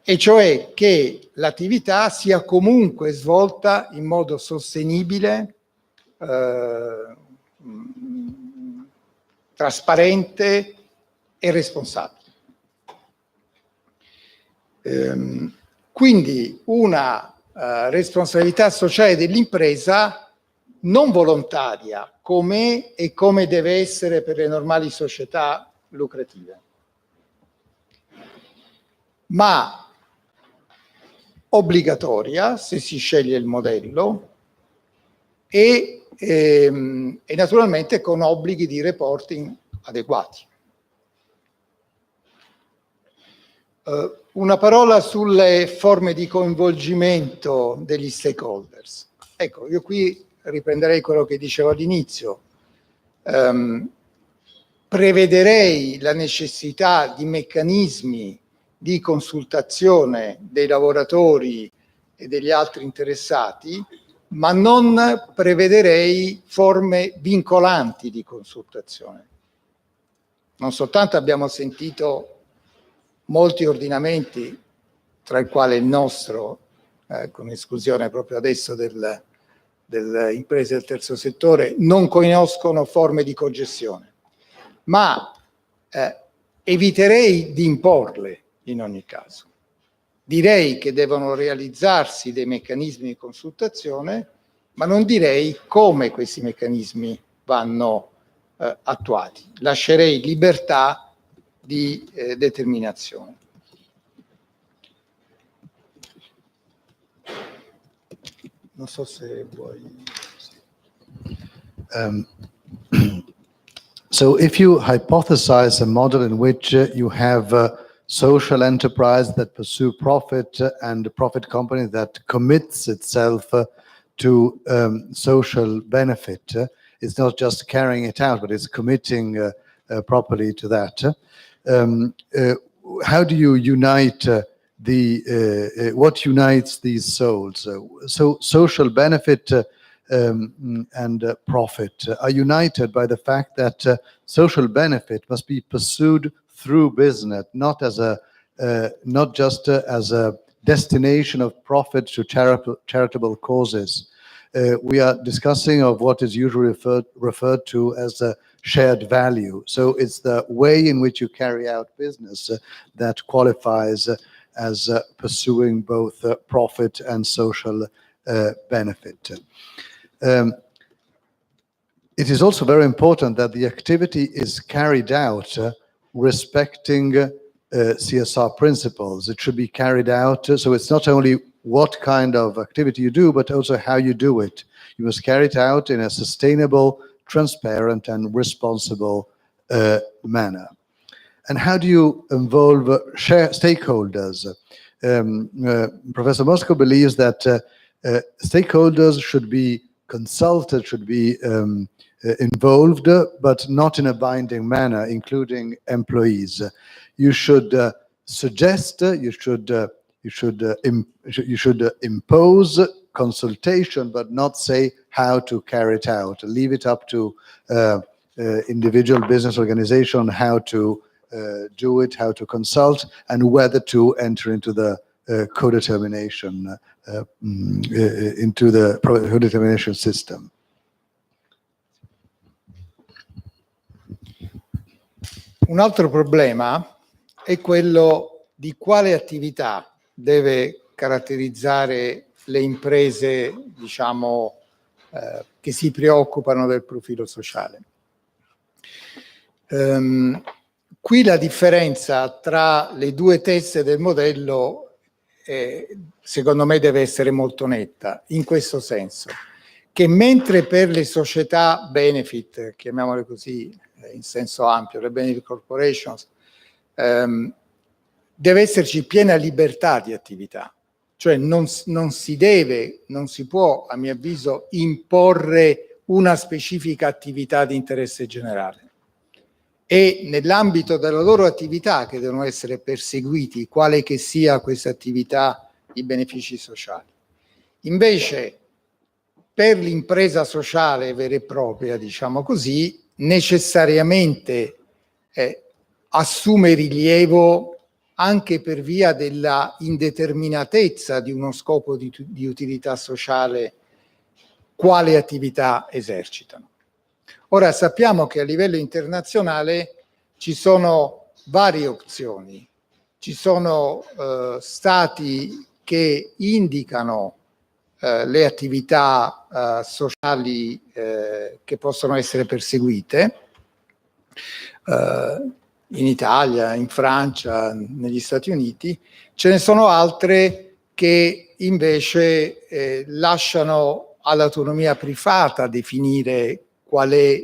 e cioè che l'attività sia comunque svolta in modo sostenibile, trasparente e responsabile. Quindi una responsabilità sociale dell'impresa non volontaria, com'è e come deve essere per le normali società lucrative, ma obbligatoria se si sceglie il modello e naturalmente con obblighi di reporting adeguati. Una parola sulle forme di coinvolgimento degli stakeholders. Ecco, io qui riprenderei quello che dicevo all'inizio. Prevederei la necessità di meccanismi di consultazione dei lavoratori e degli altri interessati, ma non prevederei forme vincolanti di consultazione. Non soltanto abbiamo sentito molti ordinamenti, tra il quale il nostro, con esclusione proprio adesso delle imprese del terzo settore, non conoscono forme di cogestione, ma eviterei di imporle in ogni caso. Direi che devono realizzarsi dei meccanismi di consultazione, ma non direi come questi meccanismi vanno attuati. Lascerei libertà di determinazione. Non so se vuoi. So if you hypothesize a model in which you have social enterprise that pursue profit and a profit company that commits itself to social benefit, it's not just carrying it out, but it's committing properly to that. How do you unite what unites these souls. So social benefit and profit are united by the fact that social benefit must be pursued through business, not just as a destination of profit to charitable causes. We are discussing of what is usually referred to as a shared value. So it's the way in which you carry out business that qualifies as pursuing both profit and social benefit. It is also very important that the activity is carried out respecting CSR principles. It should be carried out, so it's not only what kind of activity you do, but also how you do it. You must carry it out in a sustainable, transparent, and responsible manner. And how do you involve stakeholders? Professor Mosco believes that stakeholders should be consulted, should be involved, but not in a binding manner, including employees. You should suggest, you should impose consultation, but not say how to carry it out. Leave it up to individual business organization how to do it, how to consult, and whether to enter into the co-determination co-determination system. Un altro problema è quello di quale attività deve caratterizzare le imprese, diciamo, che si preoccupano del profilo sociale. Qui la differenza tra le due teste del modello secondo me deve essere molto netta, in questo senso, che mentre per le società benefit, chiamiamole così in senso ampio, le benefit corporations, deve esserci piena libertà di attività, cioè non si può, a mio avviso, imporre una specifica attività di interesse generale. E nell'ambito della loro attività che devono essere perseguiti, quale che sia questa attività, i benefici sociali. Invece, per l'impresa sociale vera e propria, diciamo così, necessariamente assume rilievo anche per via della indeterminatezza di uno scopo di utilità sociale, quale attività esercitano. Ora sappiamo che a livello internazionale ci sono varie opzioni, ci sono stati che indicano le attività sociali che possono essere perseguite, in Italia, in Francia, negli Stati Uniti. Ce ne sono altre che invece lasciano all'autonomia privata definire qual è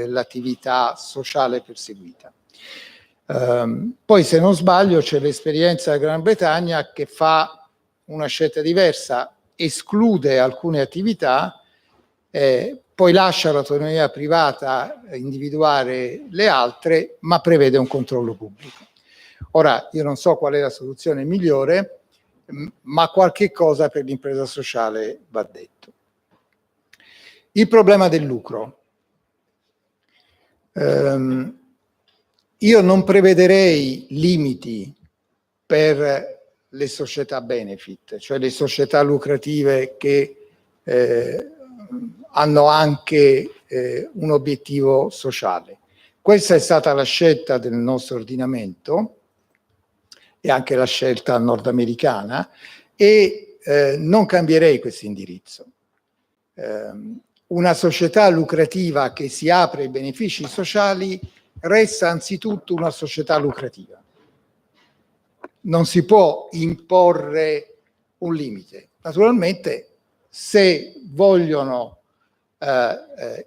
l'attività sociale perseguita. Poi, se non sbaglio, c'è l'esperienza della Gran Bretagna che fa una scelta diversa, esclude alcune attività, poi lascia all'autonomia privata individuare le altre, ma prevede un controllo pubblico. Ora, io non so qual è la soluzione migliore, ma qualche cosa per l'impresa sociale va detto. Il problema del lucro. Io non prevederei limiti per le società benefit, cioè le società lucrative che hanno anche un obiettivo sociale. Questa è stata la scelta del nostro ordinamento e anche la scelta nordamericana, e non cambierei questo indirizzo. Una società lucrativa che si apre ai benefici sociali resta anzitutto una società lucrativa. Non si può imporre un limite. Naturalmente, se vogliono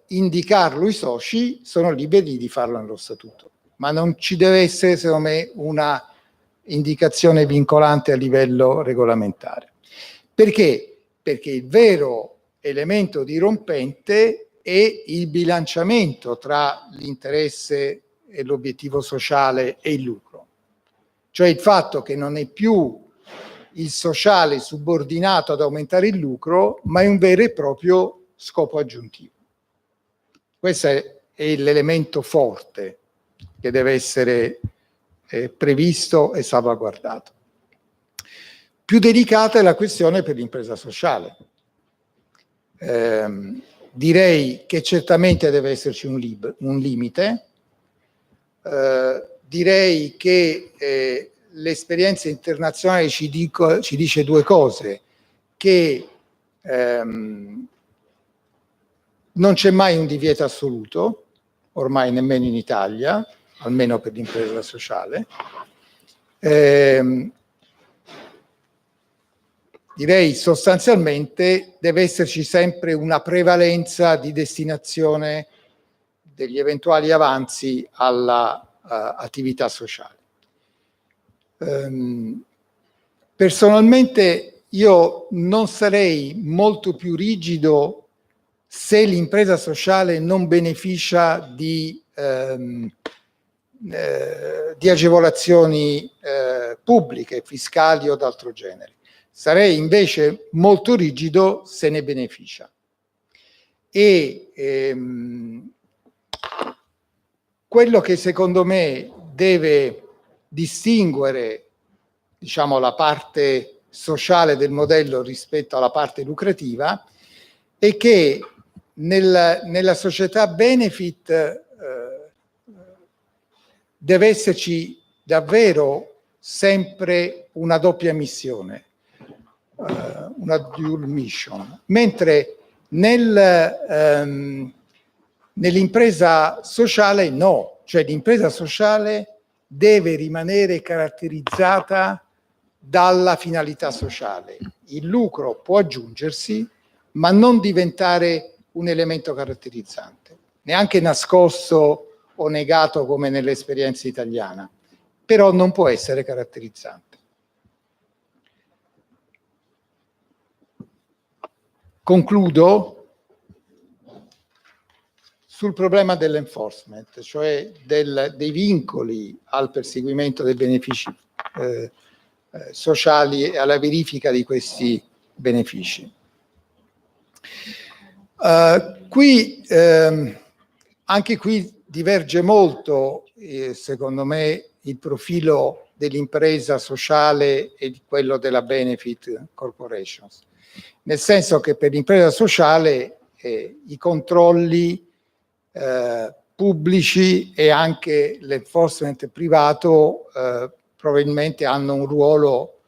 indicarlo i soci, sono liberi di farlo nello statuto, ma non ci deve essere, secondo me, una indicazione vincolante a livello regolamentare. Perché? Perché il vero elemento dirompente è il bilanciamento tra l'interesse e l'obiettivo sociale e il lucro. Cioè il fatto che non è più il sociale subordinato ad aumentare il lucro, ma è un vero e proprio scopo aggiuntivo. Questo è l'elemento forte che deve essere previsto e salvaguardato. Più delicata è la questione per l'impresa sociale. Direi che certamente deve esserci un limite. Direi che l'esperienza internazionale ci dice due cose: che non c'è mai un divieto assoluto, ormai nemmeno in Italia, almeno per l'impresa sociale. Direi sostanzialmente deve esserci sempre una prevalenza di destinazione degli eventuali avanzi alla attività sociale. Personalmente io non sarei molto più rigido se l'impresa sociale non beneficia di agevolazioni pubbliche, fiscali o d'altro genere. Sarei invece molto rigido se ne beneficia. E quello che secondo me deve distinguere, diciamo, la parte sociale del modello rispetto alla parte lucrativa è che nella società benefit deve esserci davvero sempre una doppia missione, una dual mission, mentre nell'impresa sociale no, cioè l'impresa sociale deve rimanere caratterizzata dalla finalità sociale. Il lucro può aggiungersi, ma non diventare un elemento caratterizzante, neanche nascosto o negato come nell'esperienza italiana, però non può essere caratterizzante. Concludo sul problema dell'enforcement, cioè dei vincoli al perseguimento dei benefici sociali e alla verifica di questi benefici. Anche qui diverge molto, secondo me, il profilo dell'impresa sociale e di quello della benefit corporations. Nel senso che per l'impresa sociale i controlli pubblici e anche l'enforcement privato probabilmente hanno un ruolo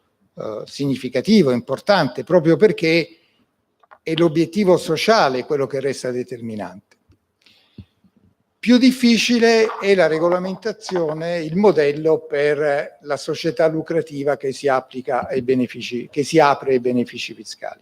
significativo, importante, proprio perché è l'obiettivo sociale quello che resta determinante. Più difficile è la regolamentazione, il modello per la società lucrativa che si applica ai benefici, che si apre ai benefici fiscali.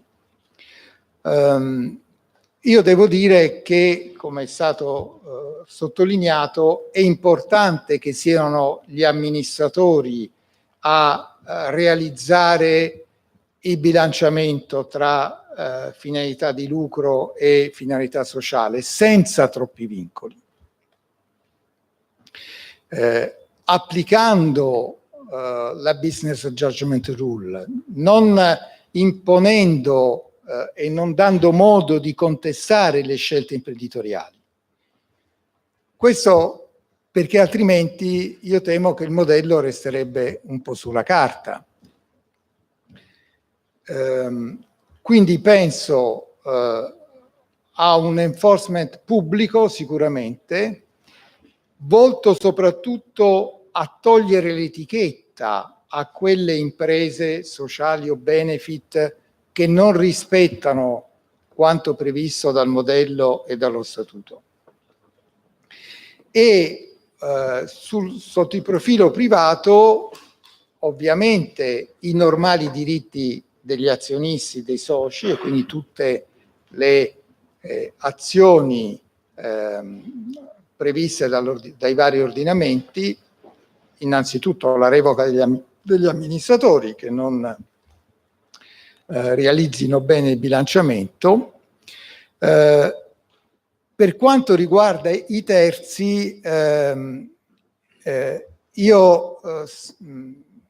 Io devo dire che, come è stato sottolineato, è importante che siano gli amministratori a realizzare il bilanciamento tra finalità di lucro e finalità sociale, senza troppi vincoli. Applicando la business judgment rule, non imponendo e non dando modo di contestare le scelte imprenditoriali. Questo perché altrimenti io temo che il modello resterebbe un po' sulla carta. Quindi penso a un enforcement pubblico sicuramente, volto soprattutto a togliere l'etichetta a quelle imprese sociali o benefit che non rispettano quanto previsto dal modello e dallo statuto. E sotto il profilo privato, ovviamente i normali diritti degli azionisti, dei soci, e quindi tutte le azioni previste dai vari ordinamenti, innanzitutto la revoca degli amministratori che non realizzino bene il bilanciamento. Per quanto riguarda i terzi, io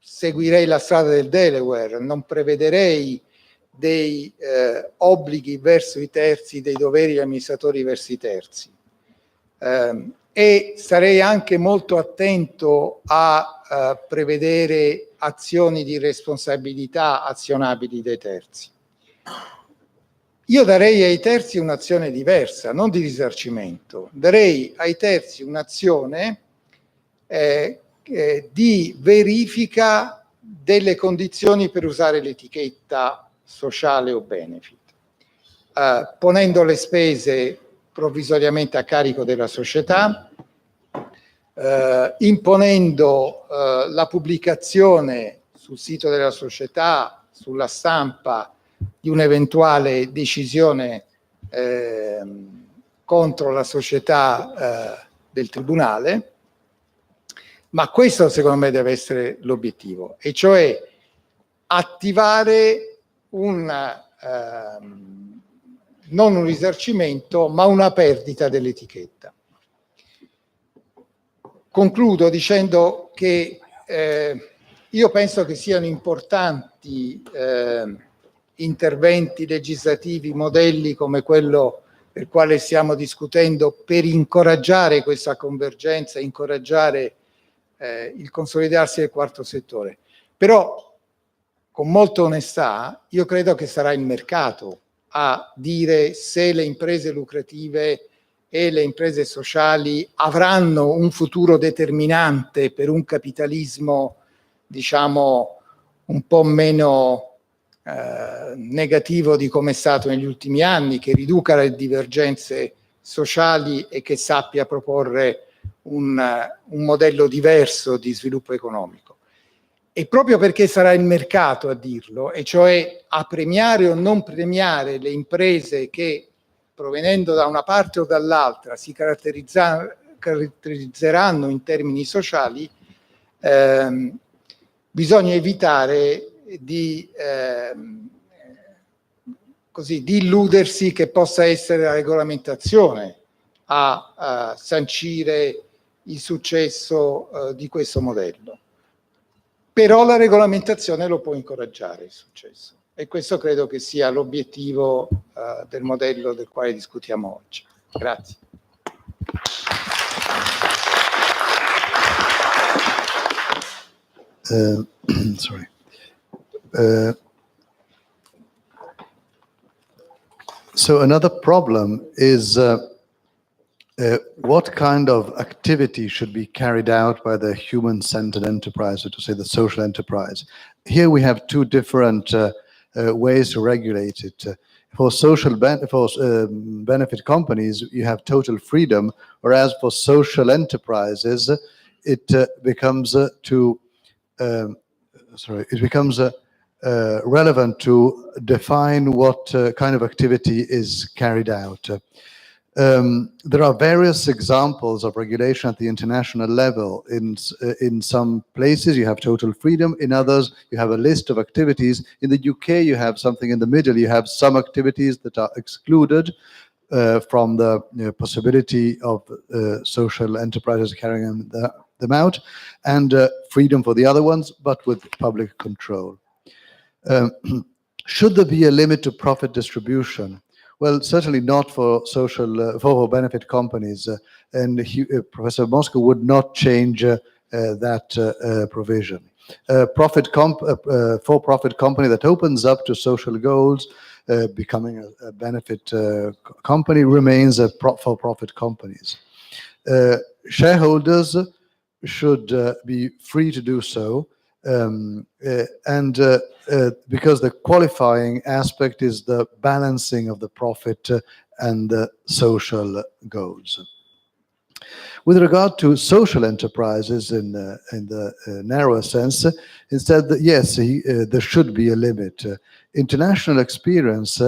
seguirei la strada del Delaware, non prevederei dei obblighi verso i terzi, dei doveri amministratori verso i terzi. E sarei anche molto attento a prevedere azioni di responsabilità azionabili dai terzi. Io darei ai terzi un'azione diversa, non di risarcimento, darei ai terzi un'azione di verifica delle condizioni per usare l'etichetta sociale o benefit, ponendo le spese provvisoriamente a carico della società, imponendo la pubblicazione sul sito della società, sulla stampa, di un'eventuale decisione contro la società del tribunale, ma questo secondo me deve essere l'obiettivo, e cioè attivare non un risarcimento, ma una perdita dell'etichetta. Concludo dicendo che io penso che siano importanti interventi legislativi, modelli come quello del quale stiamo discutendo, per incoraggiare questa convergenza, incoraggiare il consolidarsi del quarto settore. Però, con molta onestà, io credo che sarà il mercato a dire se le imprese lucrative e le imprese sociali avranno un futuro determinante per un capitalismo, diciamo, un po' meno negativo di come è stato negli ultimi anni, che riduca le divergenze sociali e che sappia proporre un modello diverso di sviluppo economico. E proprio perché sarà il mercato a dirlo, e cioè a premiare o non premiare le imprese che, provenendo da una parte o dall'altra, si caratterizzeranno in termini sociali, bisogna evitare di illudersi che possa essere la regolamentazione a sancire il successo di questo modello. Però la regolamentazione lo può incoraggiare il successo, e questo credo che sia l'obiettivo del modello del quale discutiamo oggi. Grazie. Sorry. So another problem is what kind of activity should be carried out by the human-centered enterprise, or to say the social enterprise. Here we have two different ways to regulate it. For social benefit companies, you have total freedom, whereas for social enterprises, it becomes relevant to define what kind of activity is carried out. There are various examples of regulation at the international level. In some places you have total freedom, in others you have a list of activities. In the UK you have something in the middle, you have some activities that are excluded from the possibility of social enterprises carrying them out, and freedom for the other ones, but with public control. Should there be a limit to profit distribution? Well, certainly not for for benefit companies, and Professor Moscow would not change that provision. For-profit company that opens up to social goals, becoming a benefit company, remains a for-profit companies. Shareholders should be free to do so, because the qualifying aspect is the balancing of the profit and the social goals. With regard to social enterprises in the narrower sense, instead, yes, there should be a limit. International experience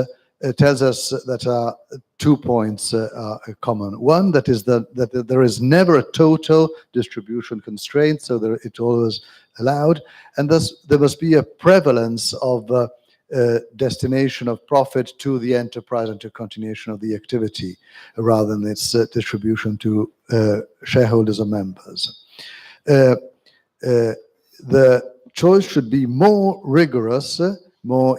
tells us that 2 points are common. One, that is that there is never a total distribution constraint, so it's always allowed, and thus there must be a prevalence of destination of profit to the enterprise and to continuation of the activity, rather than its distribution to shareholders or members. The choice should be more rigorous, more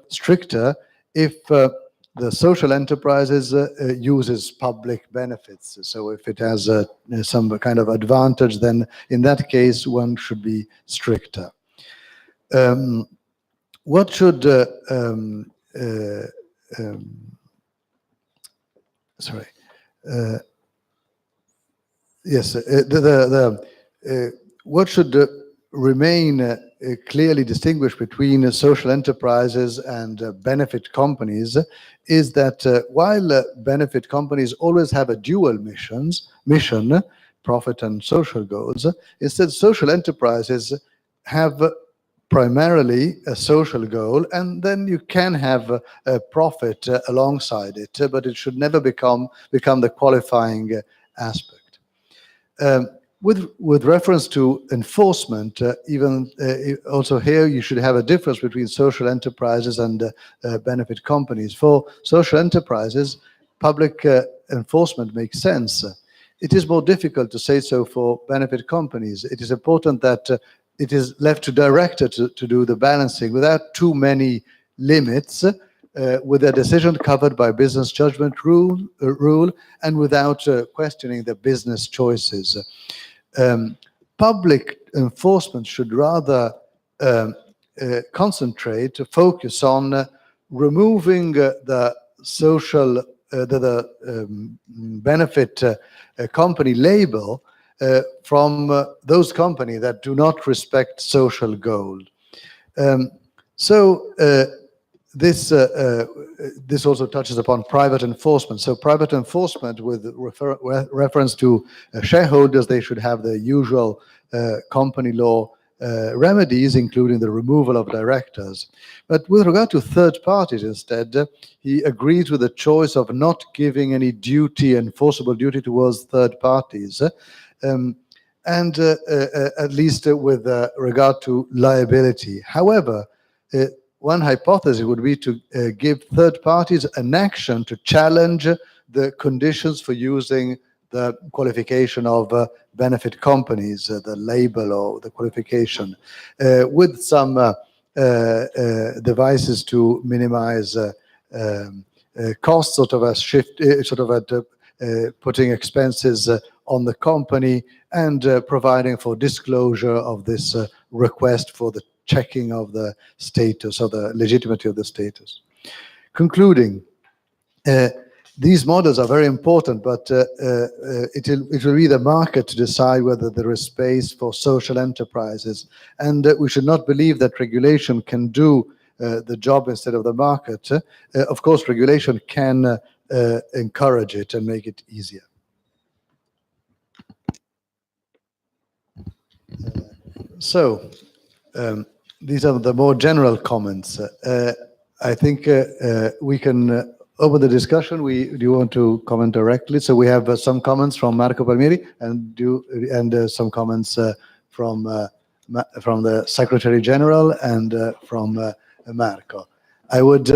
stricter, if the social enterprises uses public benefits. So if it has some kind of advantage, then in that case, one should be stricter. What should sorry. Yes, what should remain clearly distinguished between social enterprises and benefit companies is that while benefit companies always have a dual mission, profit and social goals, instead social enterprises have primarily a social goal, and then you can have a profit alongside it, but it should never become the qualifying aspect. With reference to enforcement, also here you should have a difference between social enterprises and benefit companies. For social enterprises, public enforcement makes sense. It is more difficult to say so for benefit companies. It is important that it is left to director to do the balancing without too many limits, with a decision covered by business judgment rule and without questioning the business choices. Public enforcement should rather focus on removing the social, benefit company label from those companies that do not respect social goals. This also touches upon private enforcement. So private enforcement with reference to shareholders, they should have the usual company law remedies, including the removal of directors. But with regard to third parties instead, he agrees with the choice of not giving any enforceable duty towards third parties, and at least with regard to liability. However, one hypothesis would be to give third parties an action to challenge the conditions for using the qualification of benefit companies, the label or the qualification, with some devices to minimize costs, putting expenses on the company and providing for disclosure of this request for the checking of the status or the legitimacy of the status. Concluding, these models are very important, but it will be the market to decide whether there is space for social enterprises. And we should not believe that regulation can do the job instead of the market. Of course, regulation can encourage it and make it easier. These are the more general comments. I think we can open the discussion. Do you want to comment directly? So we have some comments from Marco Palmieri and some comments from the Secretary General and from Marco. I would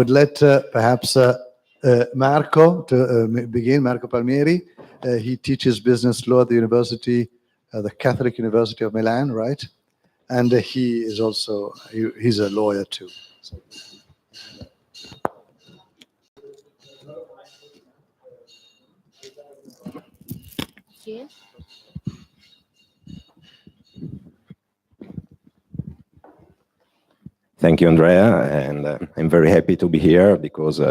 let perhaps Marco to begin. Marco Palmieri. He teaches business law at the university. The Catholic University of Milan, right? And he is also, he's a lawyer too. So. Thank you, Andrea, and I'm very happy to be here because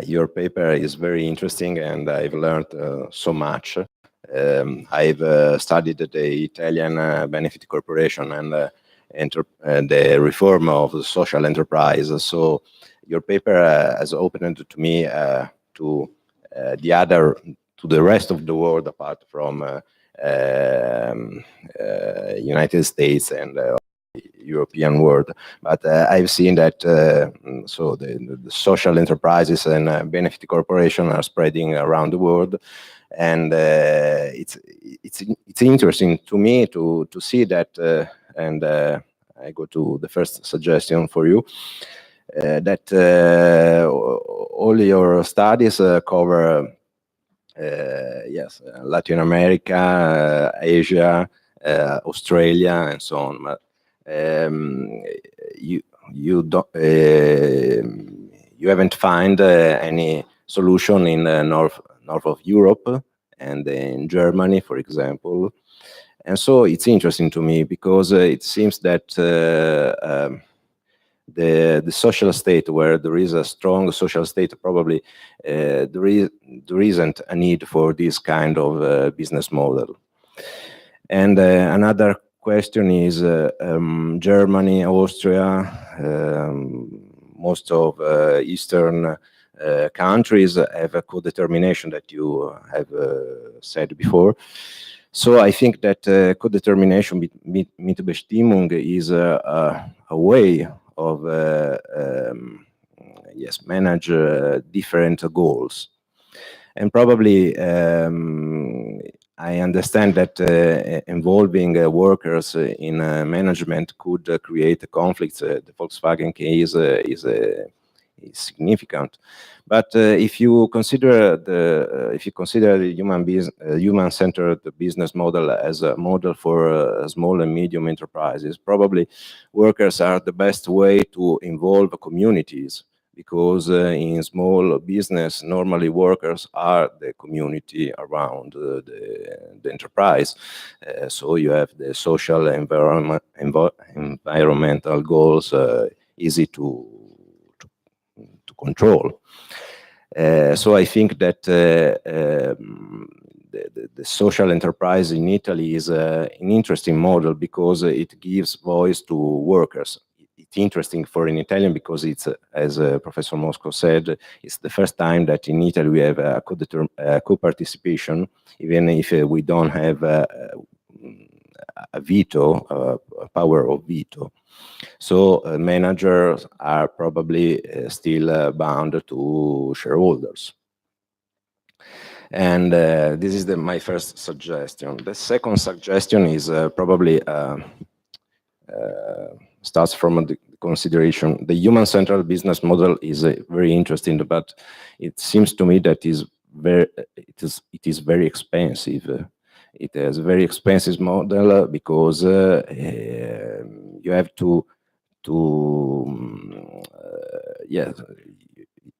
your paper is very interesting and I've learned so much. I've studied the Italian benefit corporation and the reform of the social enterprise. So your paper has opened to me to the rest of the world apart from United States and European world. But I've seen that so the social enterprises and benefit corporations are spreading around the world. And it's interesting to me to see that, and I go to the first suggestion for you, that all your studies cover yes, Latin America, Asia, Australia, and so on. But you don't you haven't found any solution in north of Europe and in Germany, for example. And so it's interesting to me because it seems that the social state, where there is a strong social state, probably there isn't a need for this kind of business model. And another question is Germany, Austria, most of Eastern countries have a co-determination that you have said before. So I think that co-determination, Mitbestimmung, is a way of yes, manage different goals. And probably I understand that involving workers in management could create conflicts. The Volkswagen case is significant. But if you consider the human-centered business model as a model for small and medium enterprises, probably workers are the best way to involve communities, because in small business, normally workers are the community around the enterprise. So you have the social environmental goals easy to control. So I think that the social enterprise in Italy is an interesting model because it gives voice to workers. It's interesting for an Italian because it's, as Professor Mosco said, it's the first time that in Italy we have a co-participation, even if we don't have a veto, a power of veto. So managers are probably still bound to shareholders. And this is my first suggestion. The second suggestion is probably starts from the consideration. The human-centered business model is very interesting, but it seems to me that it is very expensive. It is a very expensive model because you have to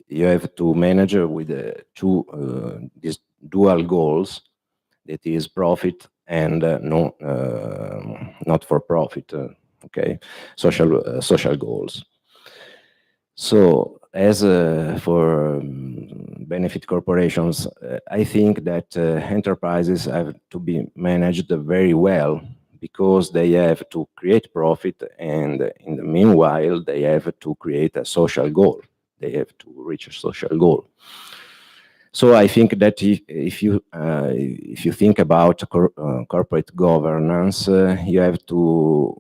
you have to manage with these dual goals, that is profit and not for profit. Okay, social goals. So as for benefit corporations, I think that enterprises have to be managed very well, because they have to create profit, and in the meanwhile they have to create a social goal. They have to reach a social goal. So I think that if you think about corporate governance, you have to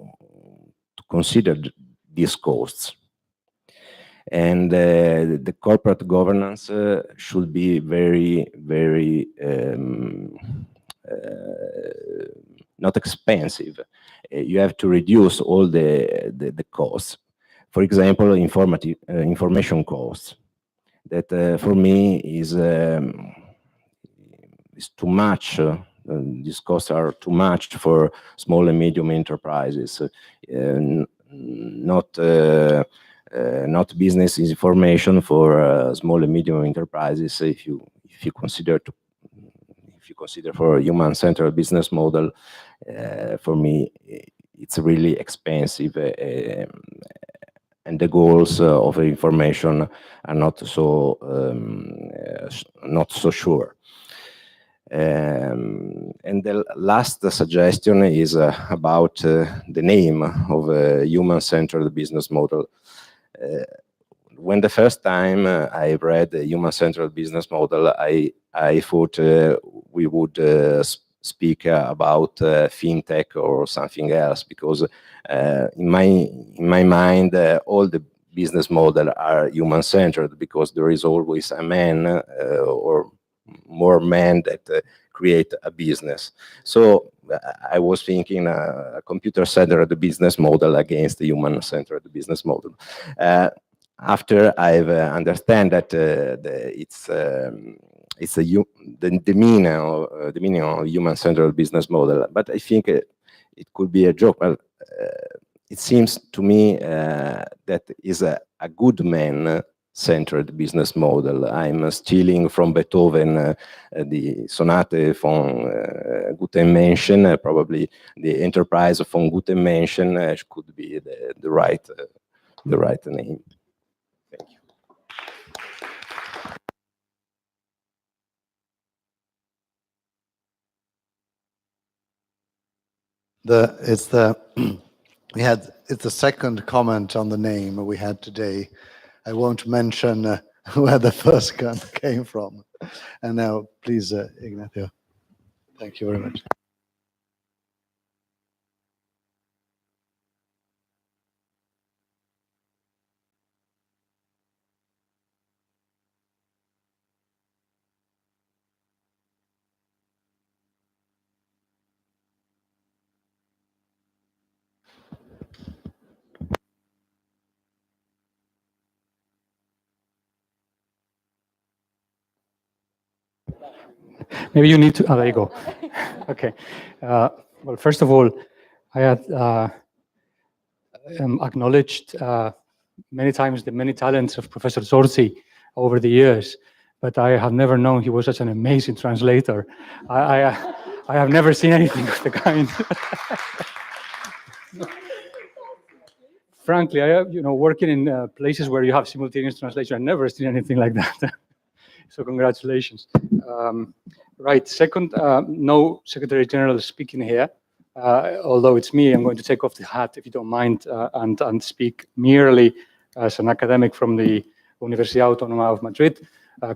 consider these costs. And the corporate governance should be very, very not expensive. You have to reduce all the costs. For example, information costs. That for me is too much. These costs are too much for small and medium enterprises. Not business information for small and medium enterprises. If you consider for a human-centered business model, for me it's really expensive, and the goals of information are not so sure. And the last suggestion is about the name of a human-centered business model. When the first time I read the human-centered business model, I thought we would speak about fintech or something else, because in my mind all the business models are human-centered, because there is always a man or more men that create a business. So I was thinking a computer-centered business model against the human-centered business model. After I've understand that it's it's the meaning of human-centered business model. But I think it could be a joke. Well, it seems to me that is a good man-centered business model. I'm stealing from Beethoven the sonate von guten Menschen. Probably the enterprise von guten Menschen could be the right name. Thank you. It's the second comment on the name we had today. I won't mention where the first gun came from. And now, please, Ignacio. Thank you very much. Maybe you need to, there you go. Okay. Well, first of all, I had acknowledged many times the many talents of Professor Zorzi over the years, but I have never known he was such an amazing translator. I have never seen anything of the kind. Frankly, working in places where you have simultaneous translation, I've never seen anything like that. So congratulations. Right, second, no Secretary General speaking here. Although it's me, I'm going to take off the hat, if you don't mind, and speak merely as an academic from the Universidad Autónoma of Madrid,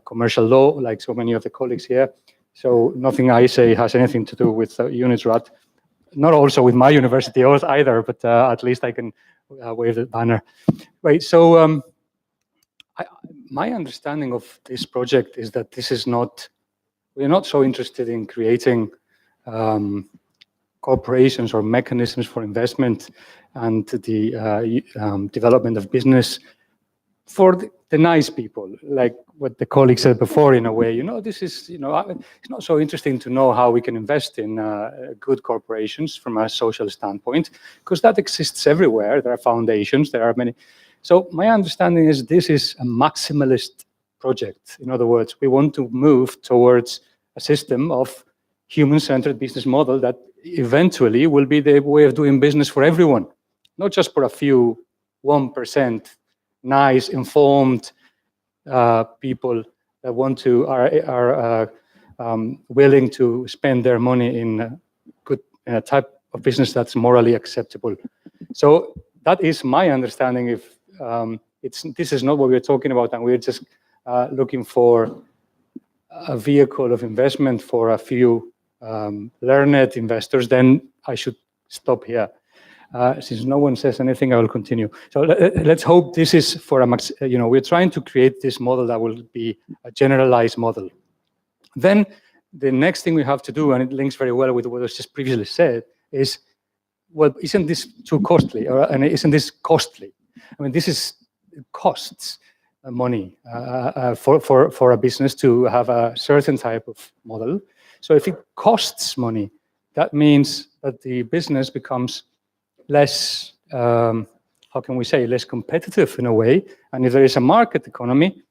commercial law, like so many of the colleagues here. So nothing I say has anything to do with UNITRAT, not also with my university either, but at least I can wave the banner. Right, so my understanding of this project is that this is not, we're not so interested in creating corporations or mechanisms for investment and the development of business for the nice people, like what the colleague said before, in a way. This is, it's not so interesting to know how we can invest in good corporations from a social standpoint, because that exists everywhere. There are foundations, there are many. So my understanding is this is a maximalist project. In other words, we want to move towards a system of human-centered business model that eventually will be the way of doing business for everyone, not just for a few 1% nice, informed people that are willing to spend their money in a type of business that's morally acceptable. So that is my understanding. If this is not what we're talking about, and we're just looking for a vehicle of investment for a few learned investors, then I should stop here. Since no one says anything, I will continue. So let's hope this is for we're trying to create this model that will be a generalized model. Then the next thing we have to do, and it links very well with what was just previously said, is, well, isn't this too costly? And isn't this costly? I mean, this costs money for a business to have a certain type of model. So if it costs money, that means that the business becomes less, how can we say, less competitive in a way. And if there is a market economy,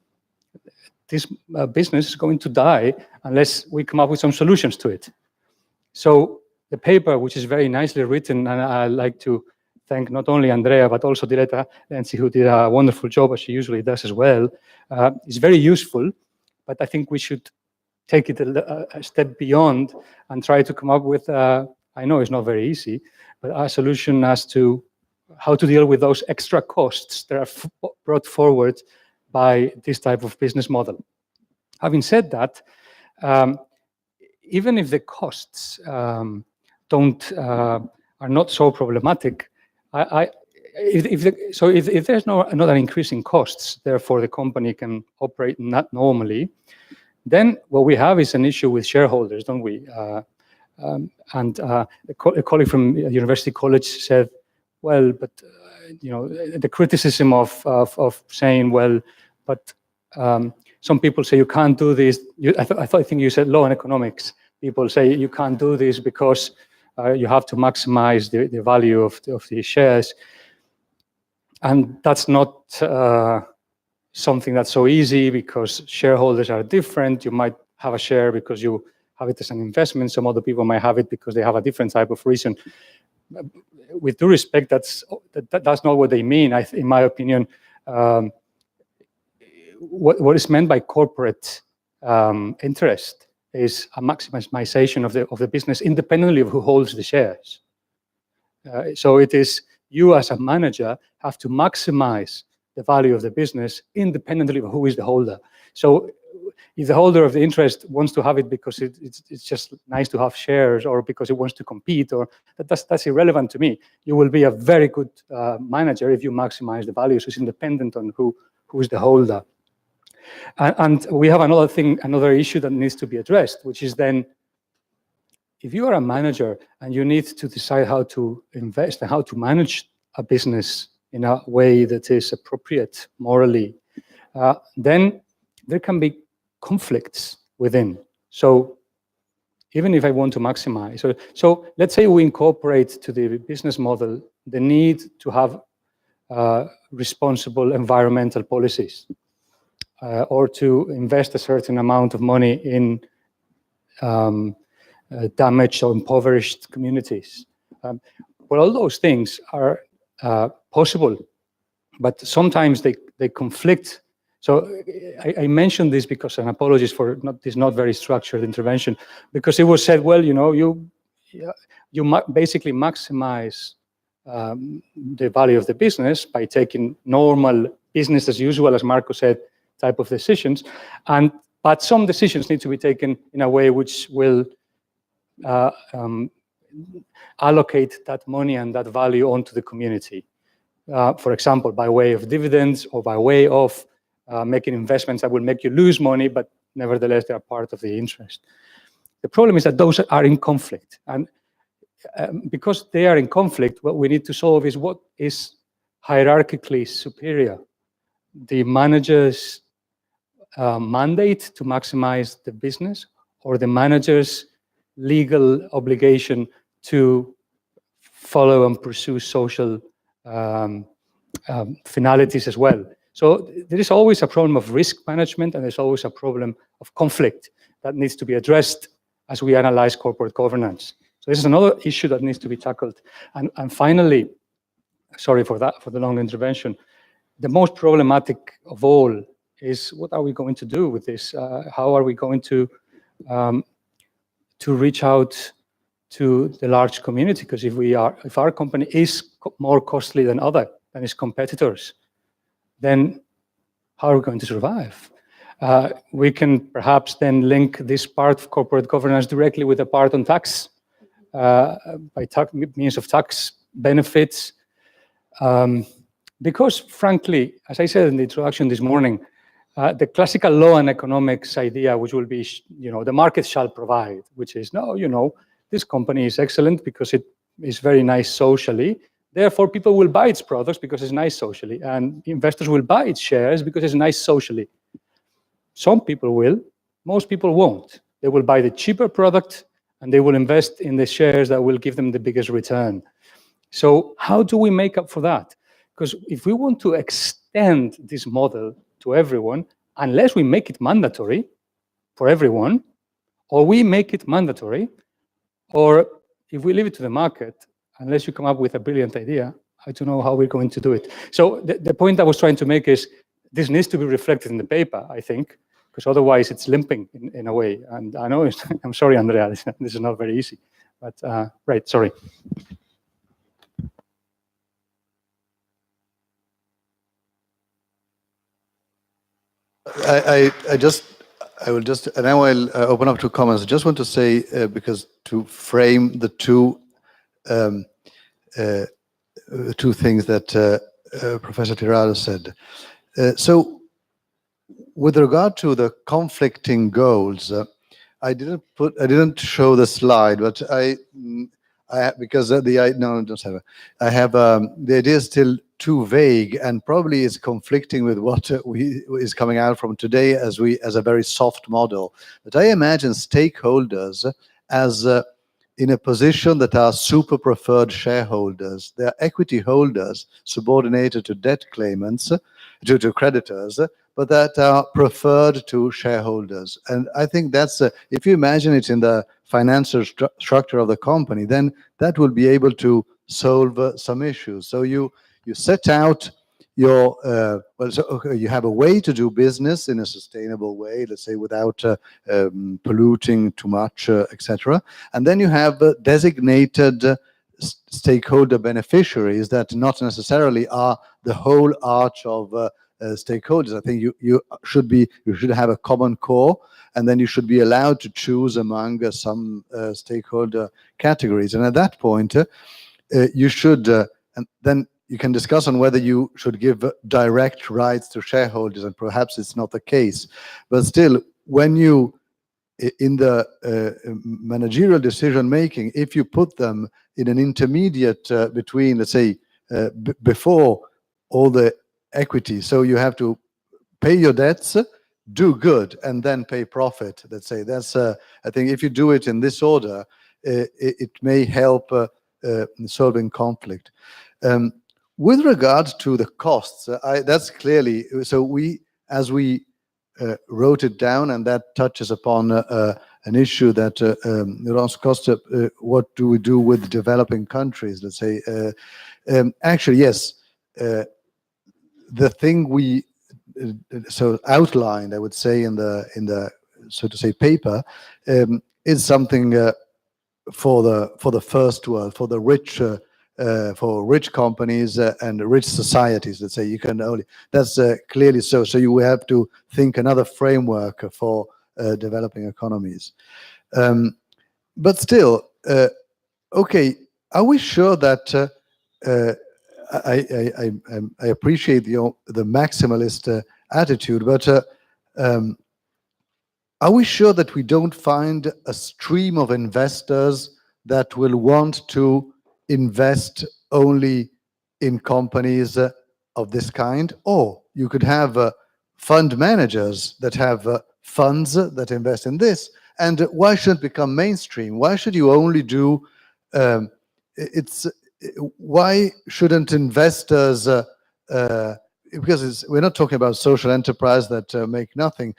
this business is going to die unless we come up with some solutions to it. So the paper, which is very nicely written, and I'd like to thank not only Andrea, but also Diletta Lenzi, who did a wonderful job, as she usually does as well, is very useful. But I think we should take it a step beyond and try to come up with, I know it's not very easy, but a solution as to how to deal with those extra costs that are brought forward by this type of business model. Having said that, even if the costs are not so problematic, if there's not an increase in costs, therefore the company can operate not normally, then what we have is an issue with shareholders, don't we? A colleague from University College said, well, but the criticism of saying, well, but some people say you can't do this. I think you said law and economics. People say you can't do this because you have to maximize the value of the shares. And that's not something that's so easy, because shareholders are different. You might have a share because you have it as an investment. Some other people might have it because they have a different type of reason. With due respect, that's not what they mean. In my opinion, what is meant by corporate interest is a maximization of the business independently of who holds the shares. So it is you as a manager have to maximize the value of the business independently of who is the holder. So if the holder of the interest wants to have it because it's just nice to have shares, or because it wants to compete, or that's irrelevant to me. You will be a very good manager if you maximize the value. So it's independent on who is the holder. And we have another issue that needs to be addressed, which is then, if you are a manager and you need to decide how to invest and how to manage a business in a way that is appropriate morally, then there can be conflicts within. So even if I want to maximize, so let's say we incorporate to the business model the need to have responsible environmental policies, or to invest a certain amount of money in damaged or impoverished communities. Well, all those things are possible, but sometimes they conflict. So I mentioned this because, and apologies for this not very structured intervention, because it was said, well, you basically maximize the value of the business by taking normal business as usual, as Marco said, type of decisions, but some decisions need to be taken in a way which will allocate that money and that value onto the community. For example, by way of dividends, or by way of making investments that will make you lose money, but nevertheless they are part of the interest. The problem is that those are in conflict, and because they are in conflict, what we need to solve is what is hierarchically superior: the manager's mandate to maximize the business, or the manager's legal obligation to follow and pursue social finalities as well. So there is always a problem of risk management, and there's always a problem of conflict that needs to be addressed as we analyze corporate governance. So this is another issue that needs to be tackled. And finally, sorry for the long intervention, the most problematic of all is, what are we going to do with this? How are we going to reach out to the large community? Because if our company is more costly than its competitors, then how are we going to survive? We can perhaps then link this part of corporate governance directly with the part on tax, by means of tax benefits. Because frankly, as I said in the introduction this morning, the classical law and economics idea, which will be, the market shall provide, which is, no, this company is excellent because it is very nice socially. Therefore, people will buy its products because it's nice socially, and investors will buy its shares because it's nice socially. Some people will, most people won't. They will buy the cheaper product, and they will invest in the shares that will give them the biggest return. So how do we make up for that? Because if we want to extend this model to everyone, unless we make it mandatory for everyone, or we make it mandatory, or if we leave it to the market, unless you come up with a brilliant idea, I don't know how we're going to do it. So the point I was trying to make is, this needs to be reflected in the paper, I think, because otherwise it's limping in a way. And I know, I'm sorry, Andrea, this is not very easy. But, right, sorry. I will just, and I will open up to comments. I just want to say, because to frame the two things that Professor Tirado said. So with regard to the conflicting goals, I didn't show the slide, but because no, I don't have it. I have the idea is still too vague and probably is conflicting with what is coming out from today as a very soft model. But I imagine stakeholders as in a position that are super preferred shareholders. They are equity holders subordinated to debt claimants, to creditors, but that are preferred to shareholders. And I think that's, if you imagine it in the financial structure of the company, then that will be able to solve some issues. So you set out your, you have a way to do business in a sustainable way, let's say without polluting too much, etc. And then you have designated stakeholder beneficiaries that not necessarily are the whole arch of stakeholders. I think you should have a common core, and then you should be allowed to choose among some stakeholder categories. And at that point, you should, and then you can discuss on whether you should give direct rights to shareholders, and perhaps it's not the case. But still, when you, in the managerial decision making, if you put them in an intermediate between, let's say, before all the equity, so you have to pay your debts, do good, and then pay profit, let's say. That's, I think if you do it in this order, it may help solving conflict. With regard to the costs, that's clearly, so as we wrote it down, and that touches upon an issue that Laurence Costa, what do we do with developing countries, let's say. Actually, yes, the thing we so outlined, I would say, in the so to say paper, is something for the first world, for the rich, for rich companies and rich societies. Let's say you can only, that's clearly so. So you have to think another framework for developing economies. But still, okay, are we sure that I appreciate the maximalist attitude, but are we sure that we don't find a stream of investors that will want to invest only in companies of this kind? Or you could have fund managers that have funds that invest in this. And why should it become mainstream? Why should you only do, why shouldn't investors, because we're not talking about social enterprise that make nothing.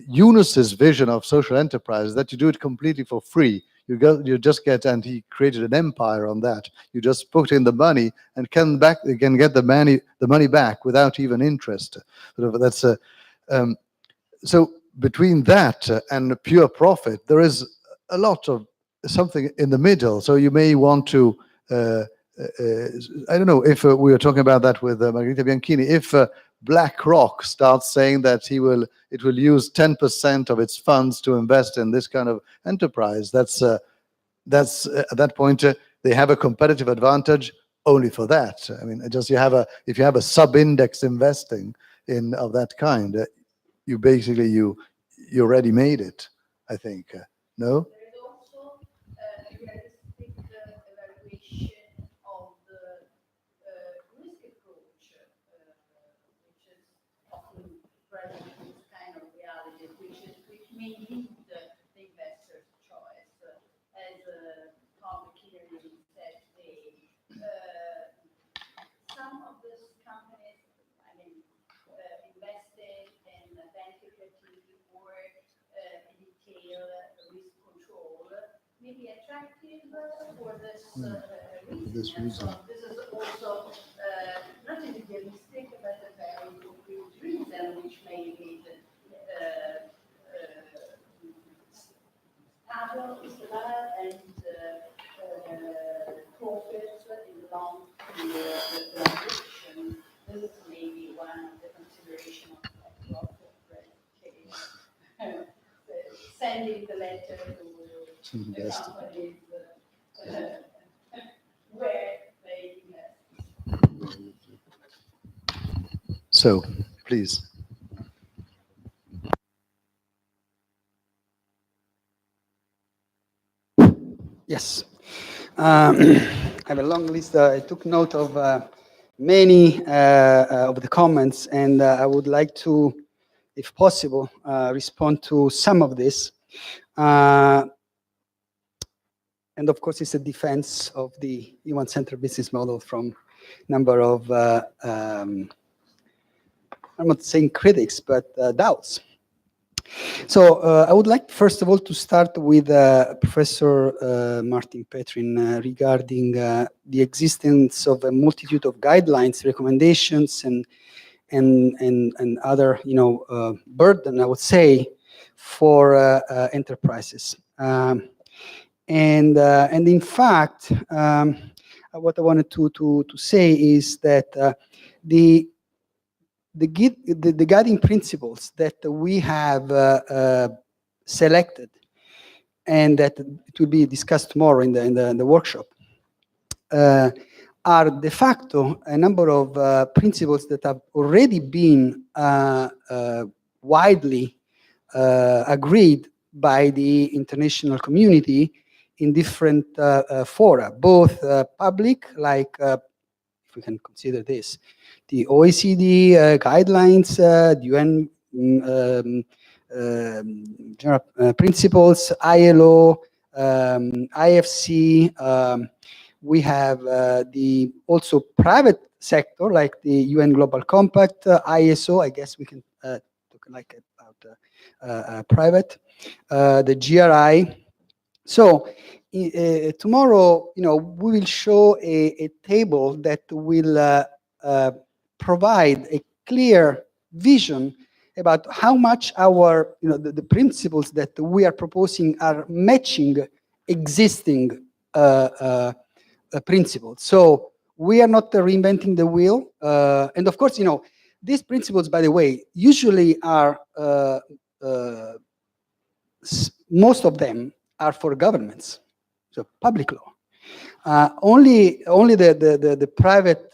Yunus's vision of social enterprise is that you do it completely for free. You just get, and he created an empire on that. You just put in the money and can get the money back without even interest. That's so between that and pure profit, there is a lot of something in the middle. So you may want to, I don't know if we were talking about that with Margherita Bianchini. If BlackRock starts saying that it will use 10% of its funds to invest in this kind of enterprise, that's at that point they have a competitive advantage only for that. I mean, just if you have a sub-index investing in of that kind, you basically you already made it, I think. No? There is also a realistic evaluation of the risk approach, which is often present in this kind of reality, which may lead the investor's choice. As Tom clearly said today, some of these companies, I mean, investing in venture activity or detail risk control may be attractive for this reason. So this is also not idealistic, but a very concrete reason which may lead stable and profits in the long duration. This is maybe one of the considerations of profit case. Sending the letter to the companies where they invest. So, please. Yes. I have a long list. I took note of many of the comments, and I would like to, if possible, respond to some of this. And of course, it's a defense of the human-centered business model from number of, I'm not saying critics, but doubts. So I would like, first of all, to start with Professor Martin Petrin regarding the existence of a multitude of guidelines, recommendations, and other, burden, I would say, for enterprises. And in fact, what I wanted to say is that the guiding principles that we have selected, and that it will be discussed tomorrow in the workshop, are de facto a number of principles that have already been widely agreed by the international community in different fora, both public, like, if we can consider this, the OECD guidelines, the UN general principles, ILO, IFC. We have the also private sector, like the UN Global Compact, ISO. I guess we can talk like about private, the GRI. So tomorrow, we will show a table that will provide a clear vision about how much our, the principles that we are proposing are matching existing principles. So we are not reinventing the wheel. And of course, these principles, by the way, usually are, most of them are for governments, so public law. Only the private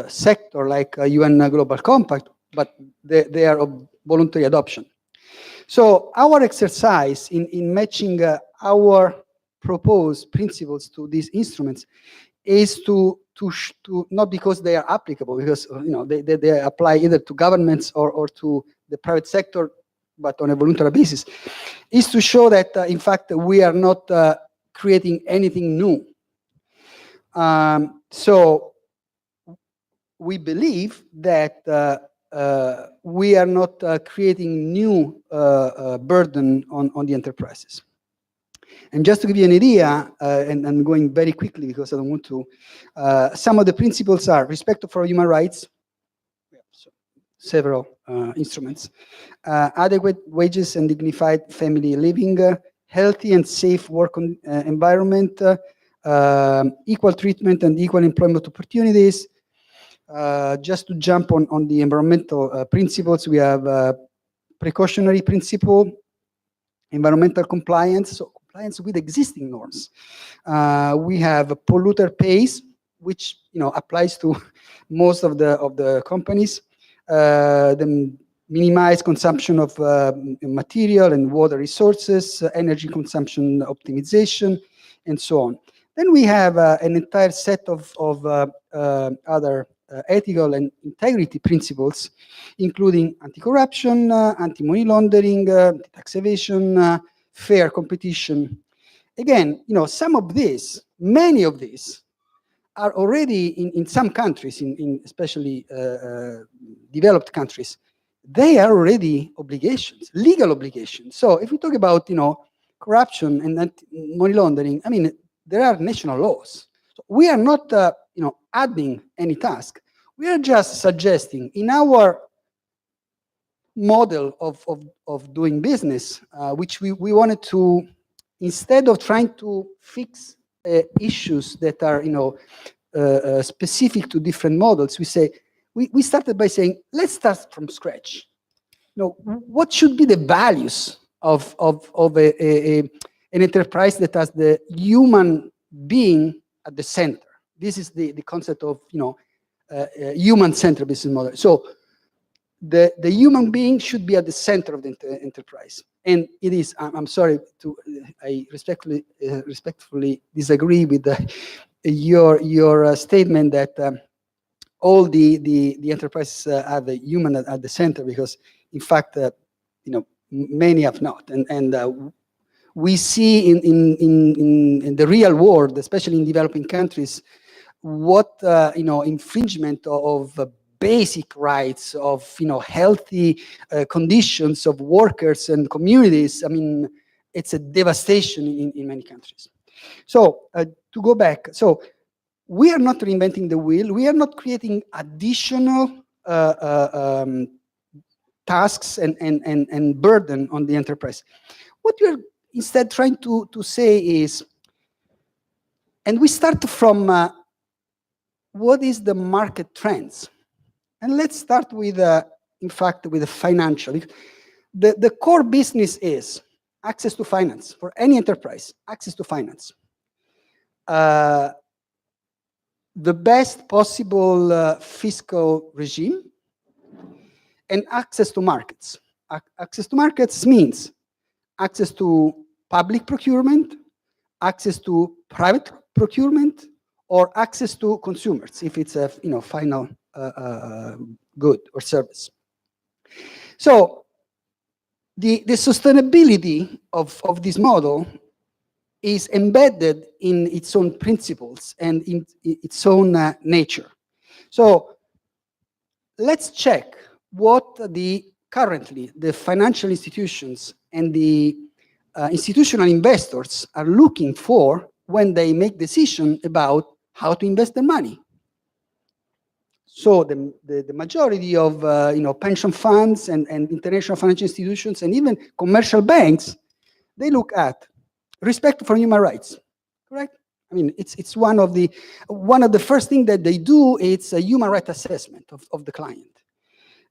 sector, like UN Global Compact, but they are of voluntary adoption. So our exercise in matching our proposed principles to these instruments is to not because they are applicable, because they apply either to governments or to the private sector, but on a voluntary basis, is to show that in fact we are not creating anything new. So we believe that we are not creating new burden on the enterprises. And just to give you an idea, and I'm going very quickly because I don't want to, some of the principles are respect for human rights. We have several instruments. Adequate wages and dignified family living, healthy and safe work environment, equal treatment and equal employment opportunities. Just to jump on the environmental principles, we have precautionary principle, environmental compliance, so compliance with existing norms. We have polluter pays, which applies to most of the companies. The minimize consumption of material and water resources, energy consumption optimization, and so on. Then we have an entire set of other ethical and integrity principles, including anti-corruption, anti-money laundering, tax evasion, fair competition. Again, some of these, many of these, are already in some countries, in especially developed countries, they are already obligations, legal obligations. So if we talk about corruption and money laundering, I mean, there are national laws. So we are not adding any task. We are just suggesting in our model of doing business, which we wanted to, instead of trying to fix issues that are specific to different models, we say we started by saying, let's start from scratch. What should be the values of an enterprise that has the human being at the center? This is the concept of human-centered business model. So the human being should be at the center of the enterprise, and it is. I'm sorry I respectfully disagree with your statement that all the enterprises have the human at the center, because in fact, many have not, and we see in the real world, especially in developing countries, what infringement of basic rights, of healthy conditions of workers and communities. I mean, it's a devastation in many countries. So to go back, so we are not reinventing the wheel. We are not creating additional tasks and burden on the enterprise. What we're instead trying to say is, and we start from what is the market trends? And let's start with, in fact, with the financial. The core business is access to finance for any enterprise, access to finance. The best possible fiscal regime, and access to markets. Access to markets means access to public procurement, access to private procurement, or access to consumers if it's a final good or service. So the sustainability of this model is embedded in its own principles and in its own nature. So let's check what currently the financial institutions and the institutional investors are looking for when they make decisions about how to invest their money. So the majority of pension funds and international financial institutions and even commercial banks, they look at respect for human rights, correct? I mean, it's one of the first things that they do. It's a human rights assessment of the client.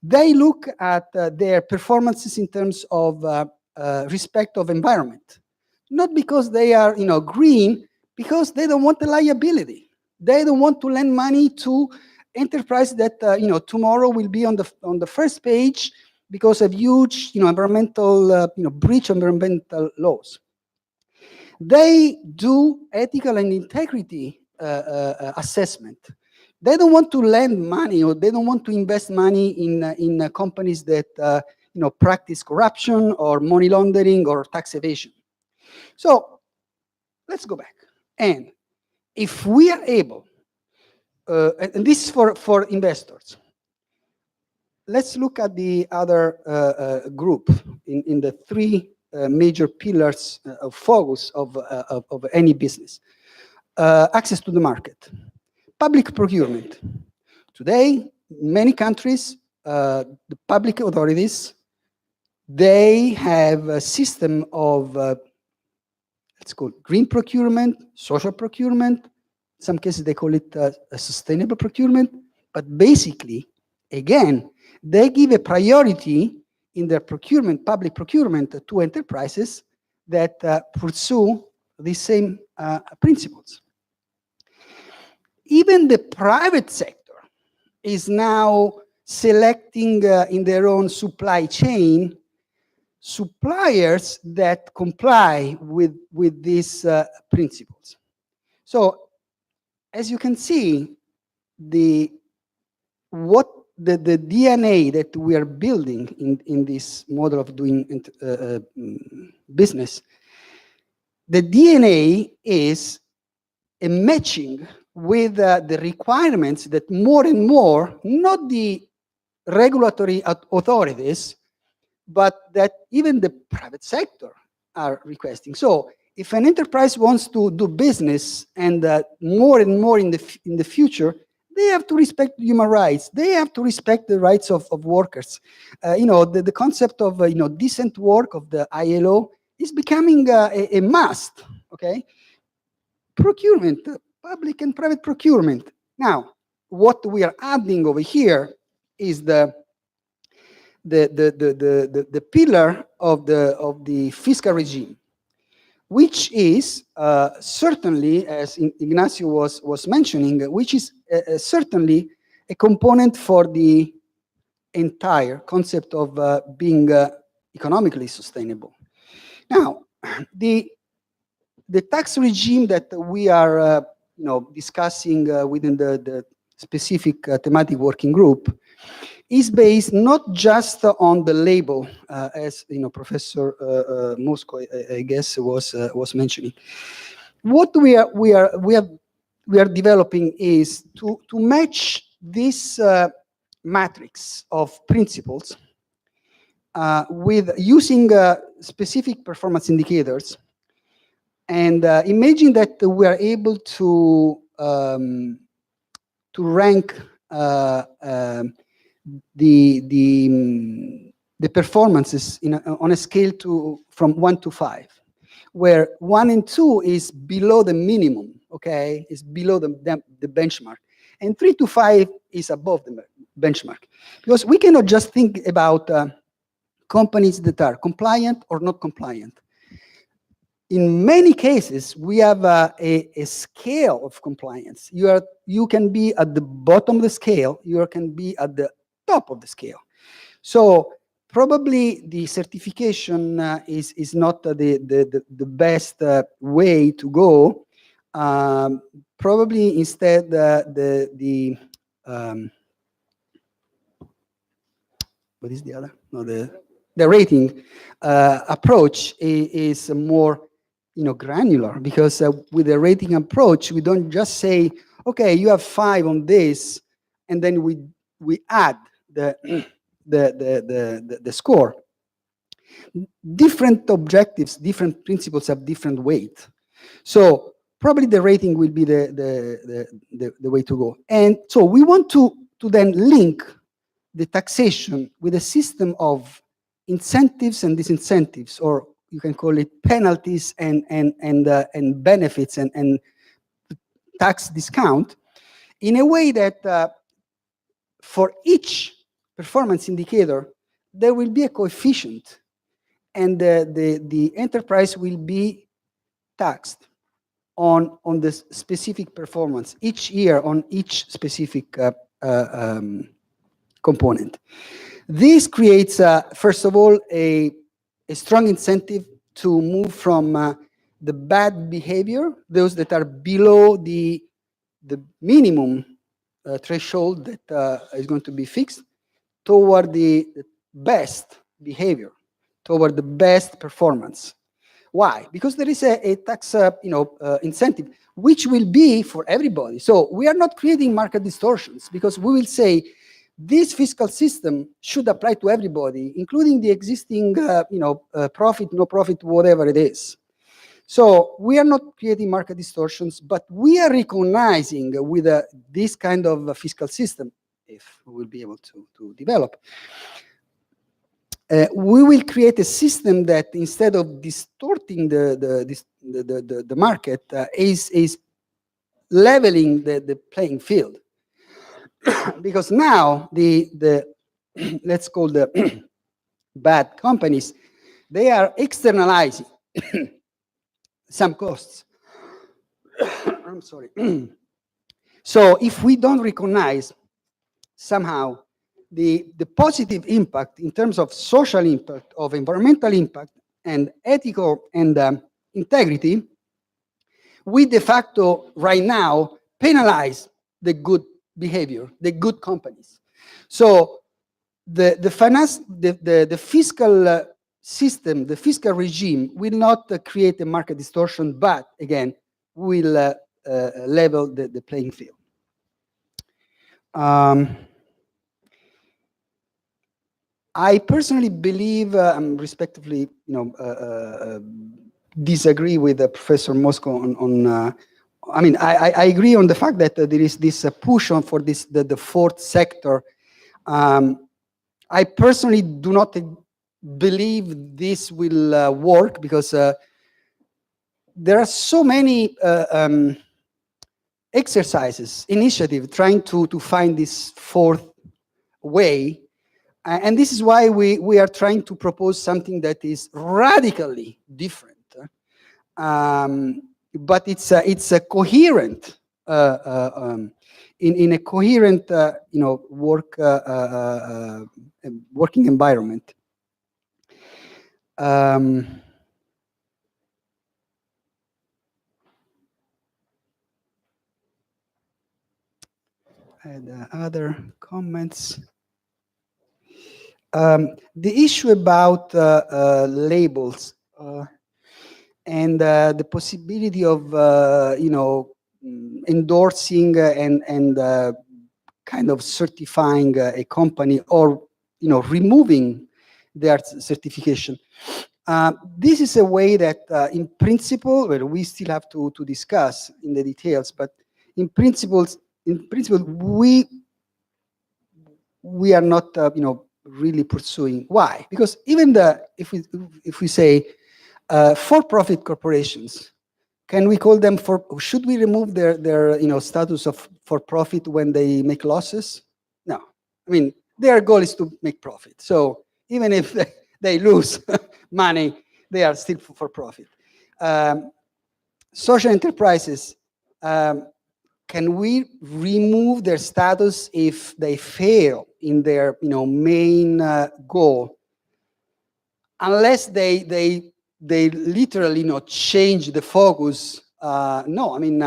They look at their performances in terms of respect of environment, not because they are green, because they don't want the liability. They don't want to lend money to enterprise that tomorrow will be on the first page because of huge environmental breach of environmental laws. They do ethical and integrity assessment. They don't want to lend money, or they don't want to invest money in companies that practice corruption or money laundering or tax evasion. So let's go back. And if we are able, and this is for investors, let's look at the other group in the three major pillars of focus of any business. Access to the market. Public procurement. Today, many countries, the public authorities, they have a system of, let's call it green procurement, social procurement. In some cases, they call it a sustainable procurement. But basically, again, they give a priority in their procurement, public procurement, to enterprises that pursue the same principles. Even the private sector is now selecting in their own supply chain suppliers that comply with these principles. So, as you can see, the DNA that we are building in this model of doing business, the DNA is a matching with the requirements that more and more, not the regulatory authorities, but that even the private sector are requesting. So if an enterprise wants to do business, and more and more in the future, they have to respect human rights. They have to respect the rights of workers. The concept of decent work of the ILO is becoming a must. Okay, procurement, public and private procurement. Now, what we are adding over here is the pillar of the fiscal regime, which is certainly, as Ignacio was mentioning, which is certainly a component for the entire concept of being economically sustainable. Now, the tax regime that we are discussing within the specific thematic working group is based not just on the label, as Professor Mosco, I guess, was mentioning. What we are developing is to match this matrix of principles with using specific performance indicators, and imagine that we are able to rank the performances on a scale from 1 to 5, where 1 and 2 is below the minimum, okay, is below the benchmark, and 3 to 5 is above the benchmark, because we cannot just think about companies that are compliant or not compliant. In many cases, we have a scale of compliance. You can be at the bottom of the scale, you can be at the top of the scale. So probably the certification is not the best way to go. Probably instead what is the other? No, the rating approach is more granular, because with the rating approach we don't just say, okay, you have 5 on this, and then we add the score. Different objectives, different principles have different weight. So probably the rating will be the way to go. And so we want to then link the taxation with a system of incentives and disincentives, or you can call it penalties and benefits and tax discount, in a way that for each performance indicator there will be a coefficient, and the enterprise will be taxed on the specific performance each year on each specific component. This creates, first of all, a strong incentive to move from the bad behavior, those that are below the minimum threshold that is going to be fixed, toward the best behavior, toward the best performance. Why? Because there is a tax incentive, which will be for everybody. So we are not creating market distortions, because we will say this fiscal system should apply to everybody, including the existing profit, no profit, whatever it is. So we are not creating market distortions, but we are recognizing with this kind of fiscal system, if we will be able to develop, we will create a system that, instead of distorting the market, is leveling the playing field. Because now the let's call the bad companies, they are externalizing some costs. I'm sorry. So if we don't recognize somehow the positive impact in terms of social impact, of environmental impact, and ethical and integrity, we de facto right now penalize the good behavior, the good companies. So the fiscal system, the fiscal regime will not create a market distortion, but again, will level the playing field. I personally believe, respectively, disagree with Professor Mosco on. I mean, I agree on the fact that there is this push on for this the fourth sector. I personally do not believe this will work, because there are so many exercises, initiatives trying to find this fourth way. And this is why we are trying to propose something that is radically different, but it's a coherent in a coherent working environment. And other comments. The issue about labels and the possibility of endorsing and kind of certifying a company, or removing their certification. This is a way that, in principle, well, we still have to discuss in the details, but in principle, we are not, really pursuing. Why? Because even if we say for-profit corporations, can we call them should we remove their status of for-profit when they make losses? No. I mean, their goal is to make profit. So even if they lose money, they are still for-profit. Social enterprises, can we remove their status if they fail in their main goal? Unless they literally change the focus. No, I mean,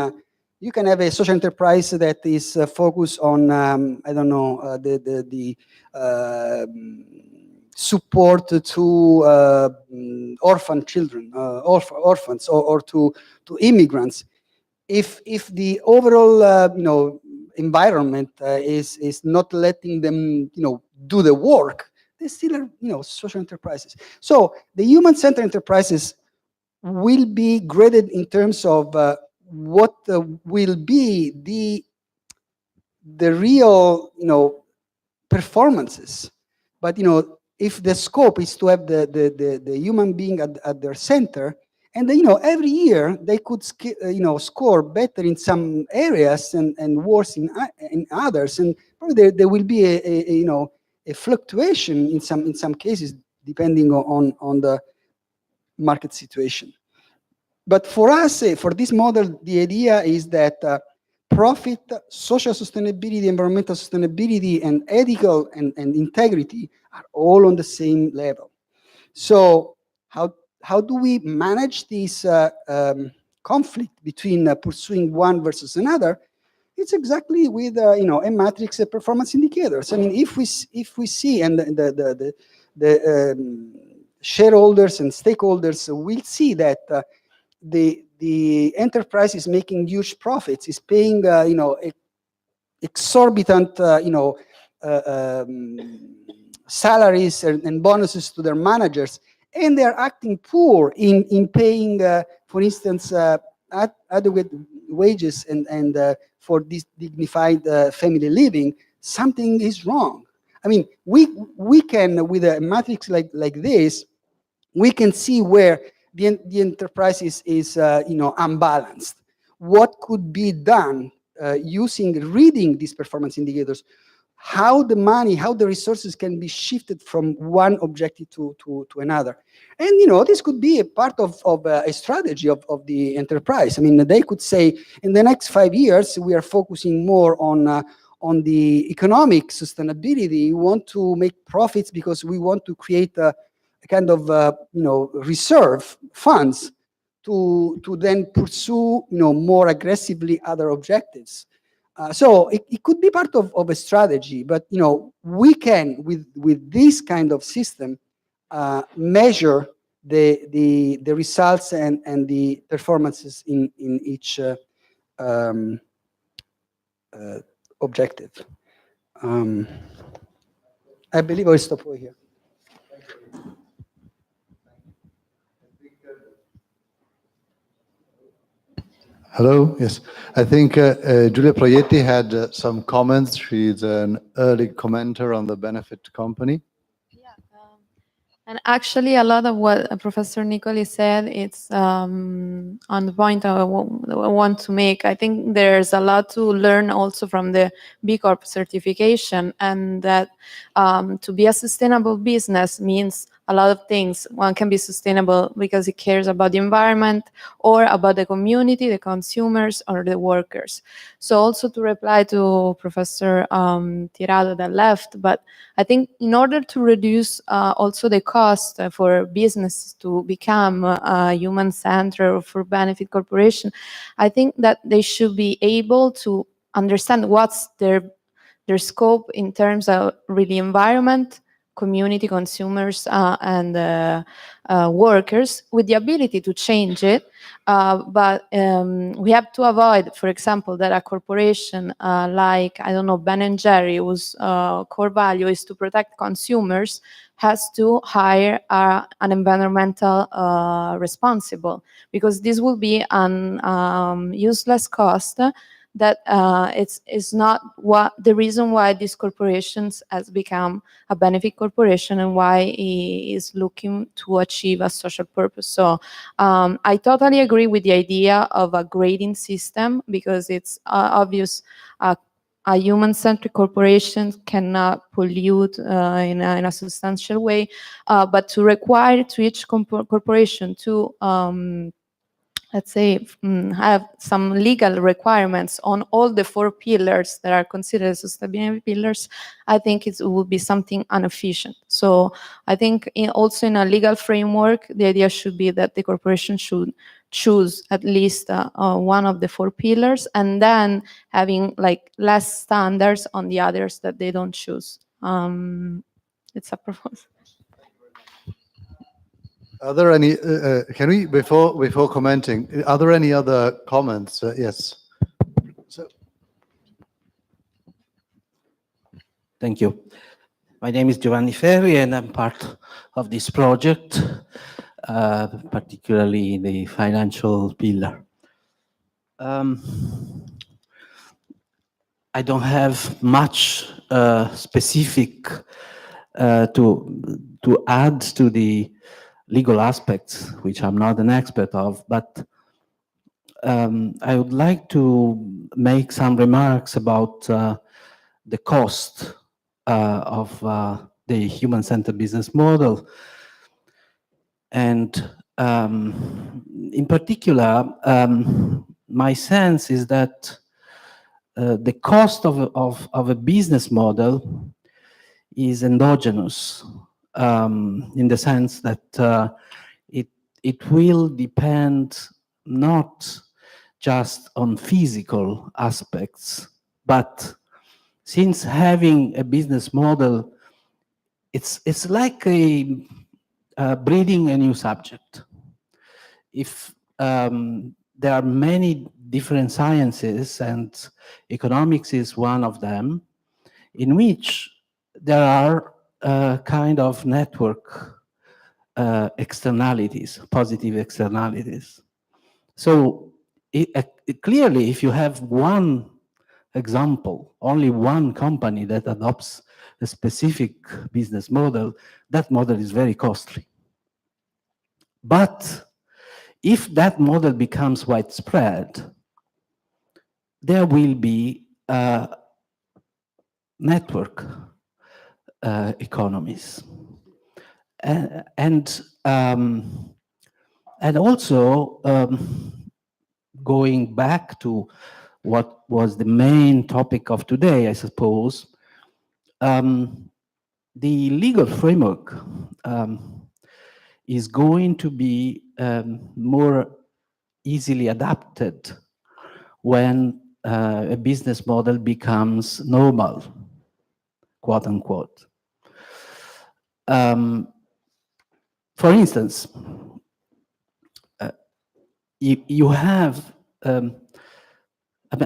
you can have a social enterprise that is focused on I don't know, the support to orphan children, orphans, or to immigrants. If the overall environment is not letting them do the work, they still are social enterprises. So the human-centered enterprises will be graded in terms of what will be the real performances. But if the scope is to have the human being at their center, and every year they could score better in some areas and worse in others, and probably there will be a fluctuation in some cases depending on the market situation. But for us, for this model, the idea is that profit, social sustainability, environmental sustainability, and ethical and integrity are all on the same level. So how do we manage this conflict between pursuing one versus another? It's exactly with a matrix of performance indicators. I mean, if we see, and the shareholders and stakeholders will see that the enterprise is making huge profits, is paying exorbitant salaries and bonuses to their managers, and they're acting poor in paying, for instance, adequate wages and for this dignified family living, something is wrong. I mean, we can, with a matrix like this, we can see where the enterprise is unbalanced. What could be done reading these performance indicators, how the money, how the resources can be shifted from one objective to another. And this could be a part of a strategy of the enterprise. I mean, they could say, in the next 5 years, we are focusing more on the economic sustainability. We want to make profits because we want to create a kind of reserve funds to then pursue more aggressively other objectives. So it could be part of a strategy, but we can, with this kind of system, measure the results and the performances in each objective. I believe I'll stop over here. Hello, yes. I think Giulia Proietti had some comments. She's an early commenter on the benefit company. Yeah, and actually a lot of what Professor Nicoli said, it's on the point I want to make. I think there's a lot to learn also from the B Corp certification, and that to be a sustainable business means a lot of things. One can be sustainable because it cares about the environment or about the community, the consumers, or the workers. So also to reply to Professor Tirado that left, but I think in order to reduce also the cost for businesses to become a human-centered or for benefit corporation, I think that they should be able to understand what's their their scope in terms of really environment, community, consumers, and workers, with the ability to change it. But we have to avoid, for example, that a corporation like, I don't know, Ben & Jerry, whose core value is to protect consumers, has to hire an environmental responsible, because this will be an useless cost that it's not what the reason why these corporations has become a benefit corporation and why he is looking to achieve a social purpose. So I totally agree with the idea of a grading system, because it's obvious a human-centric corporation cannot pollute in a substantial way, but to require to each corporation to let's say, have some legal requirements on all the 4 pillars that are considered sustainability pillars, I think it would be something inefficient. So I think also in a legal framework, the idea should be that the corporation should choose at least one of the 4 pillars, and then having like less standards on the others that they don't choose. It's a proposal. Are there any, can we, before commenting, are there any other comments? Yes. So. Thank you. My name is Giovanni Ferri, and I'm part of this project, particularly in the financial pillar. I don't have much specific to add to the legal aspects, which I'm not an expert of, but I would like to make some remarks about the cost of the human-centered business model. And in particular, my sense is that the cost of a business model is endogenous, in the sense that it will depend not just on physical aspects, but since having a business model, it's like breeding a new subject. If there are many different sciences, and economics is one of them, in which there are kind of network externalities, positive externalities. So clearly, if you have one example, only one company that adopts a specific business model, that model is very costly. But if that model becomes widespread, there will be network economies. And also, going back to what was the main topic of today, I suppose, the legal framework is going to be more easily adapted when a business model becomes normal, quote unquote. For instance, you have,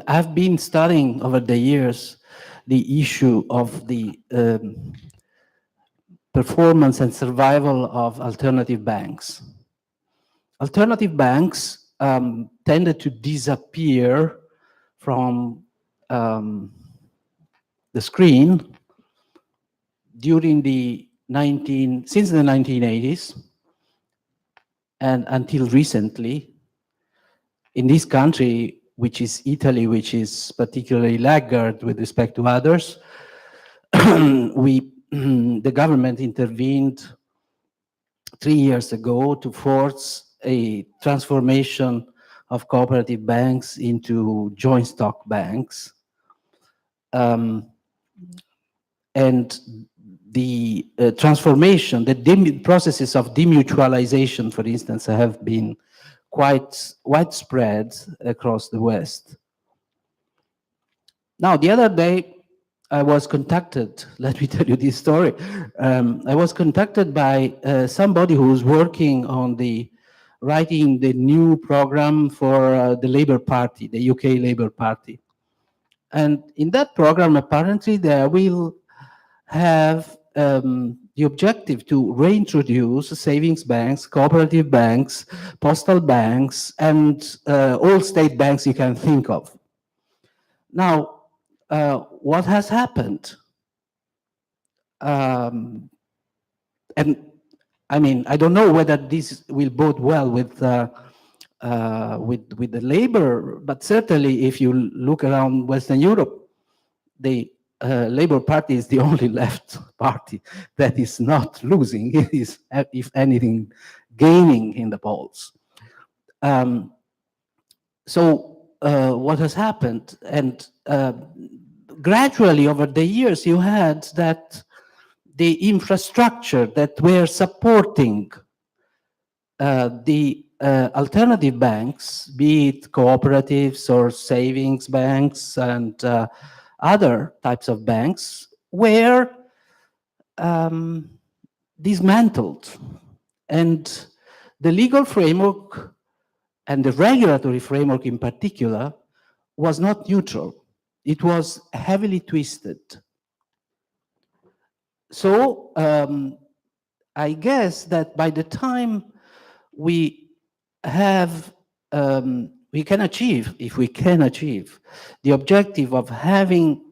I've been studying over the years the issue of the performance and survival of alternative banks. Alternative banks tended to disappear from the screen during since the 1980s and until recently. In this country, which is Italy, which is particularly laggard with respect to others, the government intervened 3 years ago to force a transformation of cooperative banks into joint stock banks. And the transformation, the processes of demutualization, for instance, have been quite widespread across the West. Now, the other day, I was contacted, let me tell you this story. I was contacted by somebody who was working on writing the new program for the Labour Party, the UK Labour Party. And in that program, apparently, they will have the objective to reintroduce savings banks, cooperative banks, postal banks, and all state banks you can think of. Now, what has happened? And I mean, I don't know whether this will bode well with the labor, but certainly if you look around Western Europe, the Labour Party is the only left party that is not losing. It is, if anything, gaining in the polls. So what has happened? And gradually over the years, you had that the infrastructure that were supporting the alternative banks, be it cooperatives or savings banks and other types of banks, were dismantled. And the legal framework and the regulatory framework in particular was not neutral. It was heavily twisted. So I guess that by the time we have, we can achieve, if we can achieve, the objective of having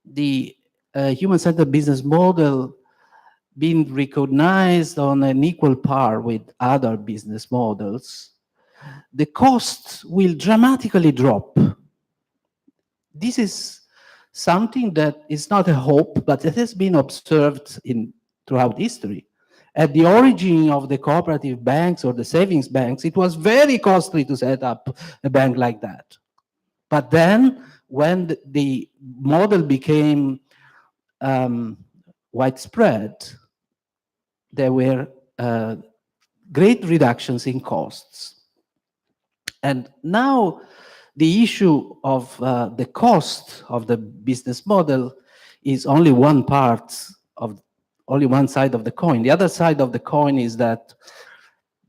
the human-centered business model being recognized on an equal par with other business models, the costs will dramatically drop. This is something that is not a hope, but it has been observed throughout history. At the origin of the cooperative banks or the savings banks, it was very costly to set up a bank like that. But then, when the model became widespread, there were great reductions in costs. And now, the issue of the cost of the business model is only one part of only one side of the coin. The other side of the coin is that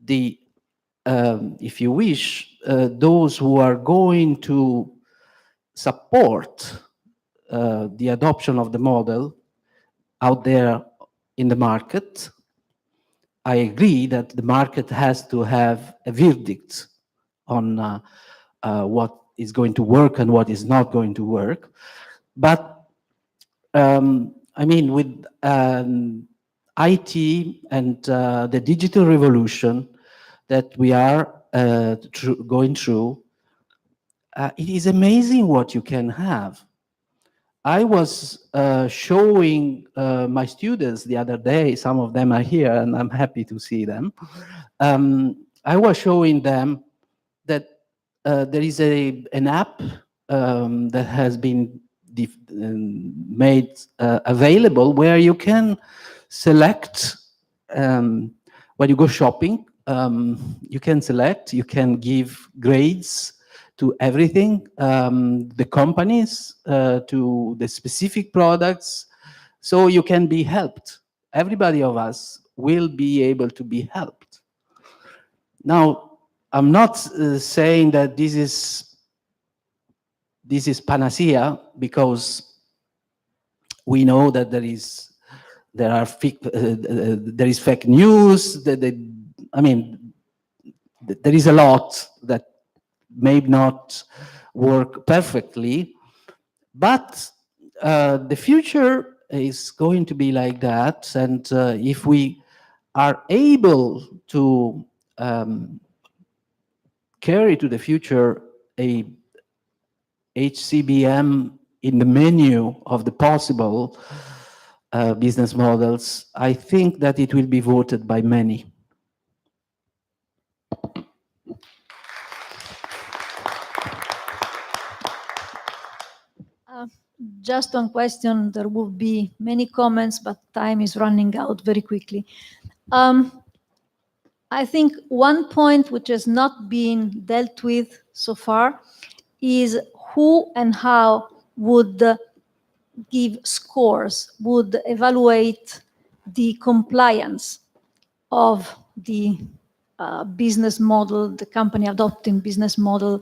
if you wish, those who are going to support the adoption of the model out there in the market, I agree that the market has to have a verdict on what is going to work and what is not going to work. But I mean, with IT and the digital revolution that we are going through, it is amazing what you can have. I was showing my students the other day, some of them are here and I'm happy to see them. I was showing them that there is an app that has been made available where you can select, when you go shopping, you can select, you can give grades to everything, the companies, to the specific products, so you can be helped. Everybody of us will be able to be helped. Now, I'm not saying that this is panacea, because we know that there is fake news. I mean, there is a lot that may not work perfectly, but the future is going to be like that. And if we are able to carry to the future a HCBM in the menu of the possible business models, I think that it will be voted by many. Just one question. There will be many comments, but time is running out very quickly. I think one point which has not been dealt with so far is who and how would give scores, would evaluate the compliance of the business model, the company adopting business model,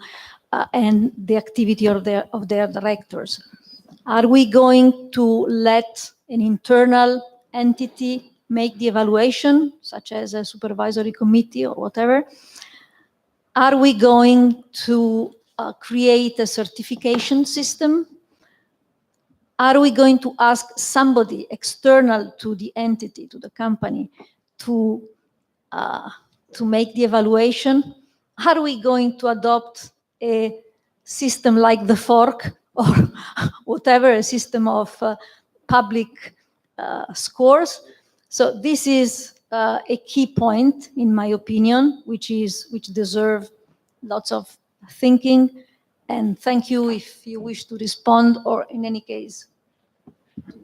and the activity of their directors. Are we going to let an internal entity make the evaluation, such as a supervisory committee or whatever? Are we going to create a certification system? Are we going to ask somebody external to the entity, to the company, to make the evaluation? Are we going to adopt a system like the fork or whatever, a system of public scores? So this is a key point, in my opinion, which deserve lots of thinking. And thank you if you wish to respond, or in any case.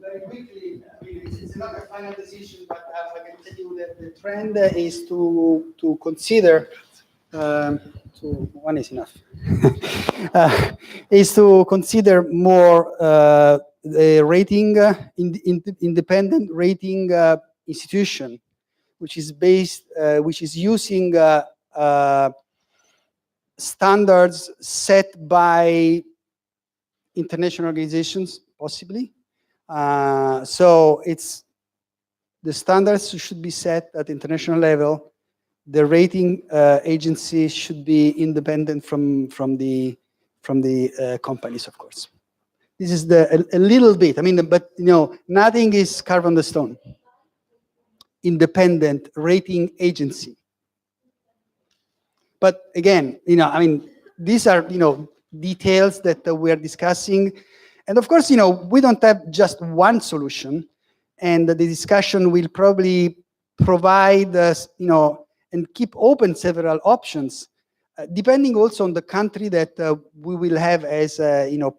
Very quickly, I mean, it's not a final decision, but I can tell you that the trend is to consider, one is enough, is to consider more the rating, independent rating institution, which is using standards set by international organizations, possibly. So the standards should be set at international level. The rating agency should be independent from the companies, of course. This is a little bit. I mean, but nothing is carved on the stone. Independent rating agency. But again, I mean, these are details that we are discussing. And of course, we don't have just one solution, and the discussion will probably provide us, and keep open several options, depending also on the country that we will have as,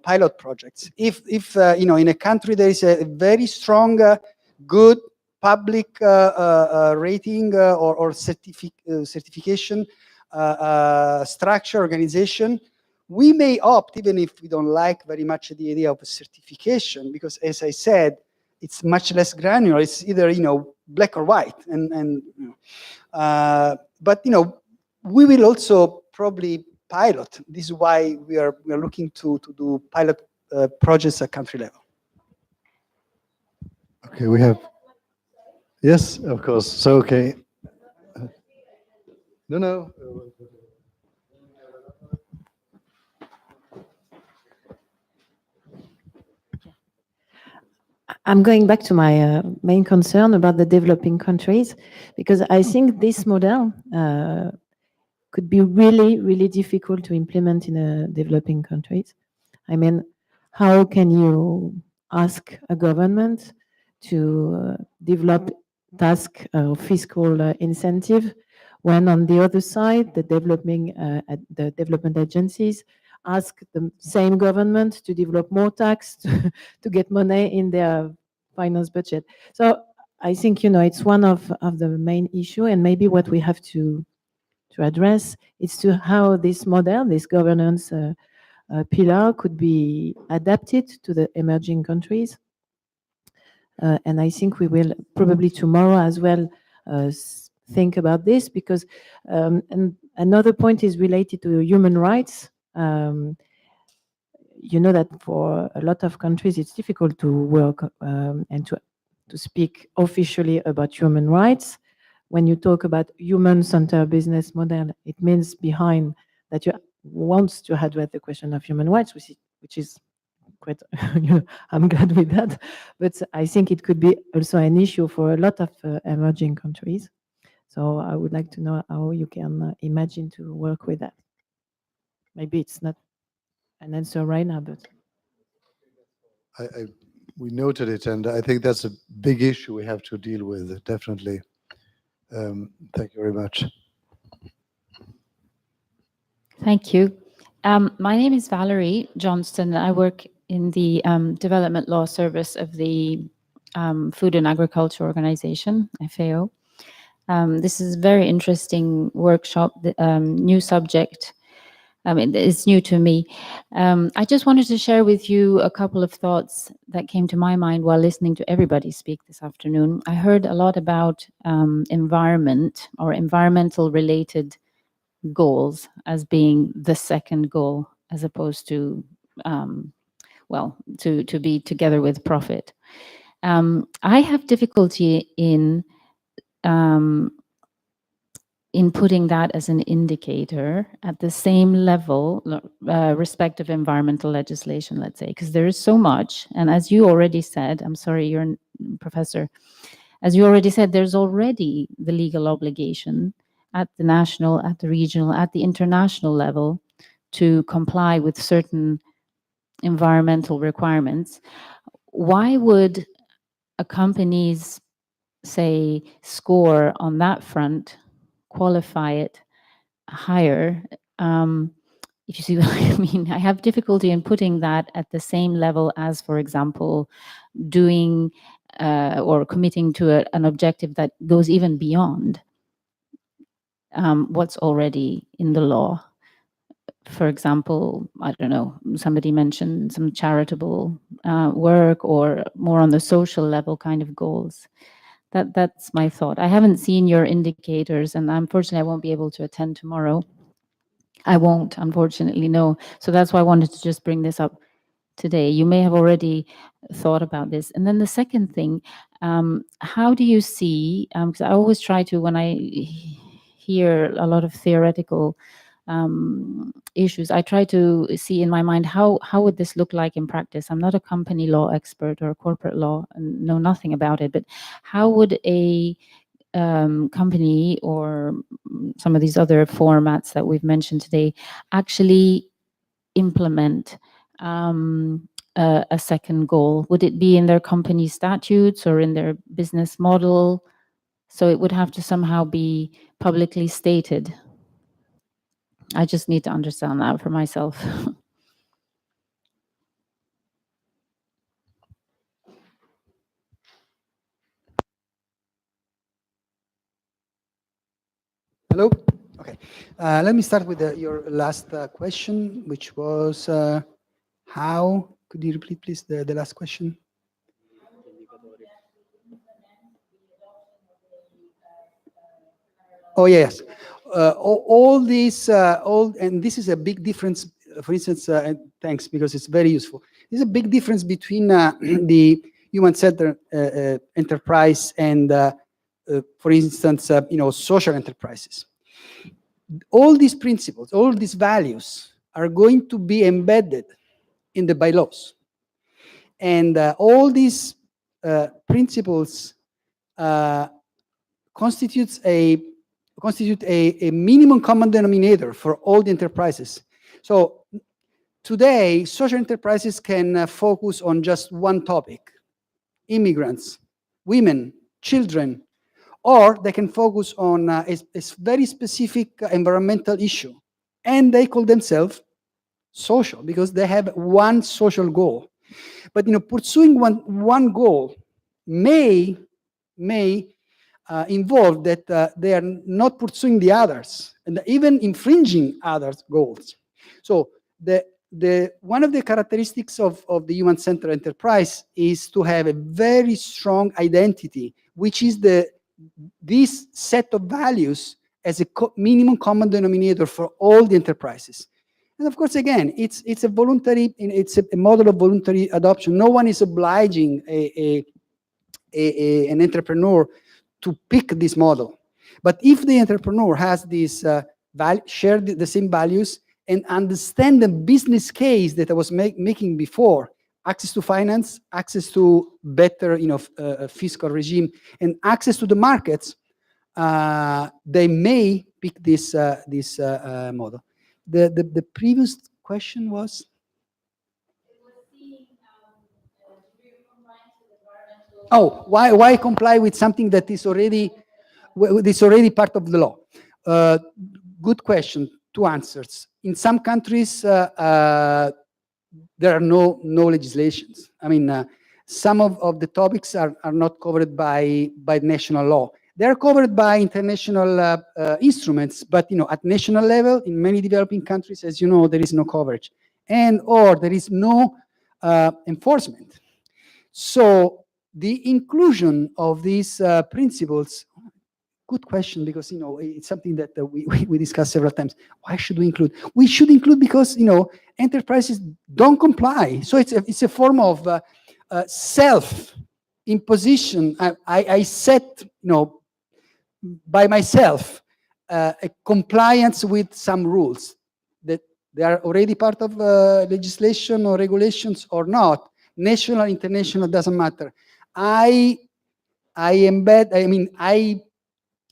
pilot projects. If in a country there is a very strong, good public rating or certification structure, organization, we may opt, even if we don't like very much the idea of a certification, because as I said, it's much less granular. It's either black or white, but we will also probably pilot. This is why we are looking to do pilot projects at country level. Okay, we have. Yes, of course. So okay. No. I'm going back to my main concern about the developing countries, because I think this model could be really, really difficult to implement in developing countries. I mean, how can you ask a government to develop task fiscal incentive when on the other side, the development agencies ask the same government to develop more tax to get money in their finance budget? So I think, it's one of the main issue, and maybe what we have to address is to how this model, this governance pillar could be adapted to the emerging countries. And I think we will probably tomorrow as well think about this, because and another point is related to human rights. You know that for a lot of countries, it's difficult to work and to speak officially about human rights. When you talk about human-centered business model, it means behind that you want to address the question of human rights, which is quite, I'm glad with that. But I think it could be also an issue for a lot of emerging countries. So I would like to know how you can imagine to work with that. Maybe it's not an answer right now, but we noted it, and I think that's a big issue we have to deal with, definitely. Thank you very much. Thank you. My name is Valerie Johnston. I work in the Development Law Service of the Food and Agriculture Organization, FAO. This is a very interesting workshop, new subject. I mean, it's new to me. I just wanted to share with you a couple of thoughts that came to my mind while listening to everybody speak this afternoon. I heard a lot about environment or environmental related goals as being the second goal, as opposed to, well, to be together with profit. I have difficulty in putting that as an indicator at the same level, respect of environmental legislation, let's say, because there is so much. And as you already said, I'm sorry, you're a professor, as you already said, there's already the legal obligation at the national, at the regional, at the international level to comply with certain environmental requirements. Why would a company's, say, score on that front qualify it higher? If you see what I mean, I have difficulty in putting that at the same level as, for example, doing or committing to an objective that goes even beyond what's already in the law. For example, I don't know, somebody mentioned some charitable work or more on the social level kind of goals. That's my thought. I haven't seen your indicators, and unfortunately I won't be able to attend tomorrow. I won't, unfortunately, no. So that's why I wanted to just bring this up today. You may have already thought about this. And then the second thing, how do you see, because I always try to, when I hear a lot of theoretical issues, I try to see in my mind, how would this look like in practice? I'm not a company law expert or corporate law and know nothing about it, but how would a company or some of these other formats that we've mentioned today actually implement a second goal? Would it be in their company statutes or in their business model? So it would have to somehow be publicly stated. I just need to understand that for myself. Hello? Okay. Let me start with your last question, which was how, could you repeat please the last question? Oh, yes. All these, and this is a big difference, for instance, and thanks, because it's very useful. There's a big difference between the human-centered enterprise and, for instance, social enterprises. All these principles, all these values are going to be embedded in the bylaws. And all these principles constitute a minimum common denominator for all the enterprises. So today, social enterprises can focus on just one topic: immigrants, women, children, or they can focus on a very specific environmental issue. And they call themselves social because they have one social goal. But pursuing one goal may involve that they are not pursuing the others and even infringing others' goals. So one of the characteristics of the human-centered enterprise is to have a very strong identity, which is this set of values as a minimum common denominator for all the enterprises. And of course, again, it's a model of voluntary adoption. No one is obliging an entrepreneur to pick this model. But if the entrepreneur has these share the same values and understand the business case that I was making before, access to finance, access to better fiscal regime, and access to the markets, they may pick this model. The previous question was? Oh, why comply with something that is already part of the law? Good question. Two answers. In some countries, there are no legislations. I mean, some of the topics are not covered by national law. They're covered by international instruments, but at national level, in many developing countries, as you know, there is no coverage, or there is no enforcement. So the inclusion of these principles, good question, because it's something that we discussed several times. Why should we include? We should include because enterprises don't comply. So it's a form of self-imposition. I set by myself a compliance with some rules that they are already part of legislation or regulations or not. National, international, doesn't matter. I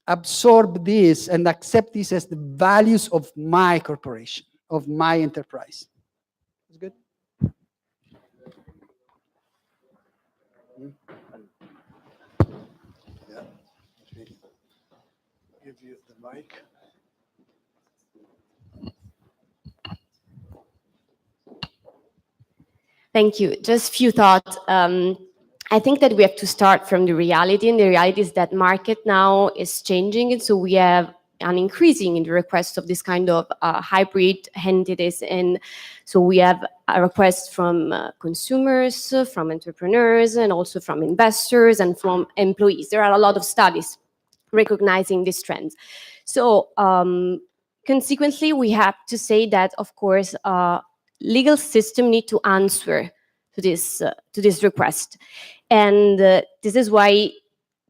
absorb this and accept this as the values of my corporation, of my enterprise. That's good. Yeah. Give you the mic. Thank you. Just few thoughts. I think that we have to start from the reality, and the reality is that market now is changing, and so we have an increasing in the request of this kind of hybrid entities, and so we have a request from consumers, from entrepreneurs, and also from investors and from employees. There are a lot of studies recognizing these trends. So consequently, we have to say that, of course, legal system need to answer to this request, and this is why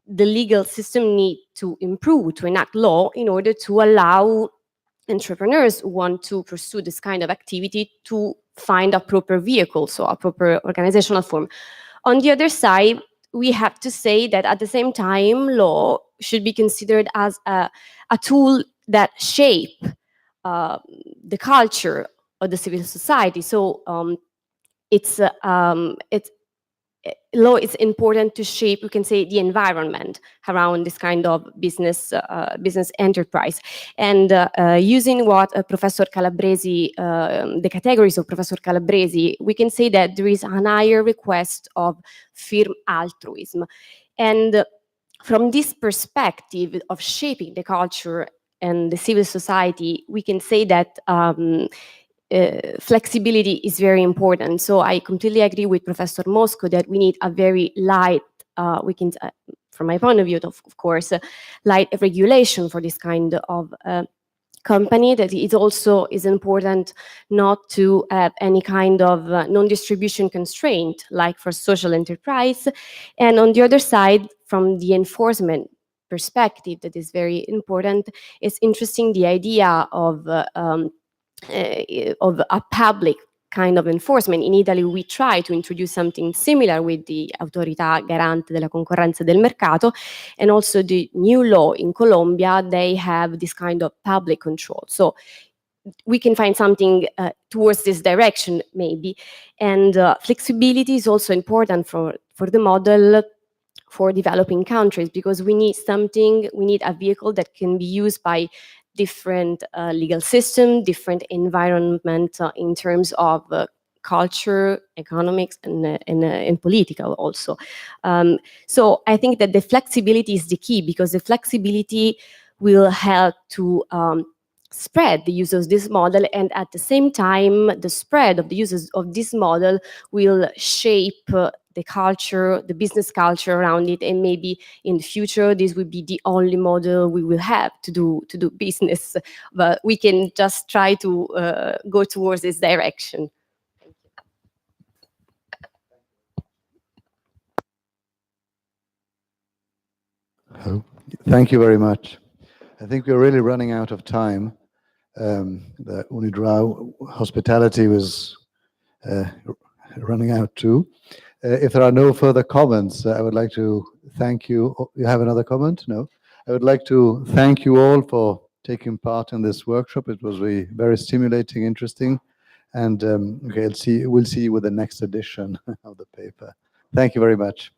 the legal system need to improve, to enact law in order to allow entrepreneurs who want to pursue this kind of activity to find a proper vehicle, so a proper organizational form. On the other side, we have to say that at the same time, law should be considered as a tool that shape the culture of the civil society. So law is important to shape, we can say, the environment around this kind of business enterprise. And using what Professor Calabresi, the categories of Professor Calabresi, we can say that there is an higher request of firm altruism. And from this perspective of shaping the culture and the civil society, we can say that flexibility is very important. So I completely agree with Professor Mosco that we need a very light, from my point of view, of course, light regulation for this kind of company. That it also is important not to have any kind of non-distribution constraint, like for social enterprise. And on the other side, from the enforcement perspective, that is very important, it's interesting the idea of a public kind of enforcement. In Italy, we try to introduce something similar with the Autorità Garante della Concorrenza e del Mercato, and also the new law in Colombia, they have this kind of public control. So we can find something towards this direction, maybe. And flexibility is also important for the model for developing countries, because we need a vehicle that can be used by different legal system, different environment in terms of culture, economics, and political also. So I think that the flexibility is the key, because the flexibility will help to spread the use of this model, and at the same time, the spread of the uses of this model will shape the culture, the business culture around it, and maybe in the future this will be the only model we will have to do business. But we can just try to go towards this direction. Thank you very much. I think we're really running out of time. The Unidraw hospitality was running out too. If there are no further comments, I would like to thank you. You have another comment? No? I would like to thank you all for taking part in this workshop. It was very stimulating, interesting. And okay, we'll see you with the next edition of the paper. Thank you very much.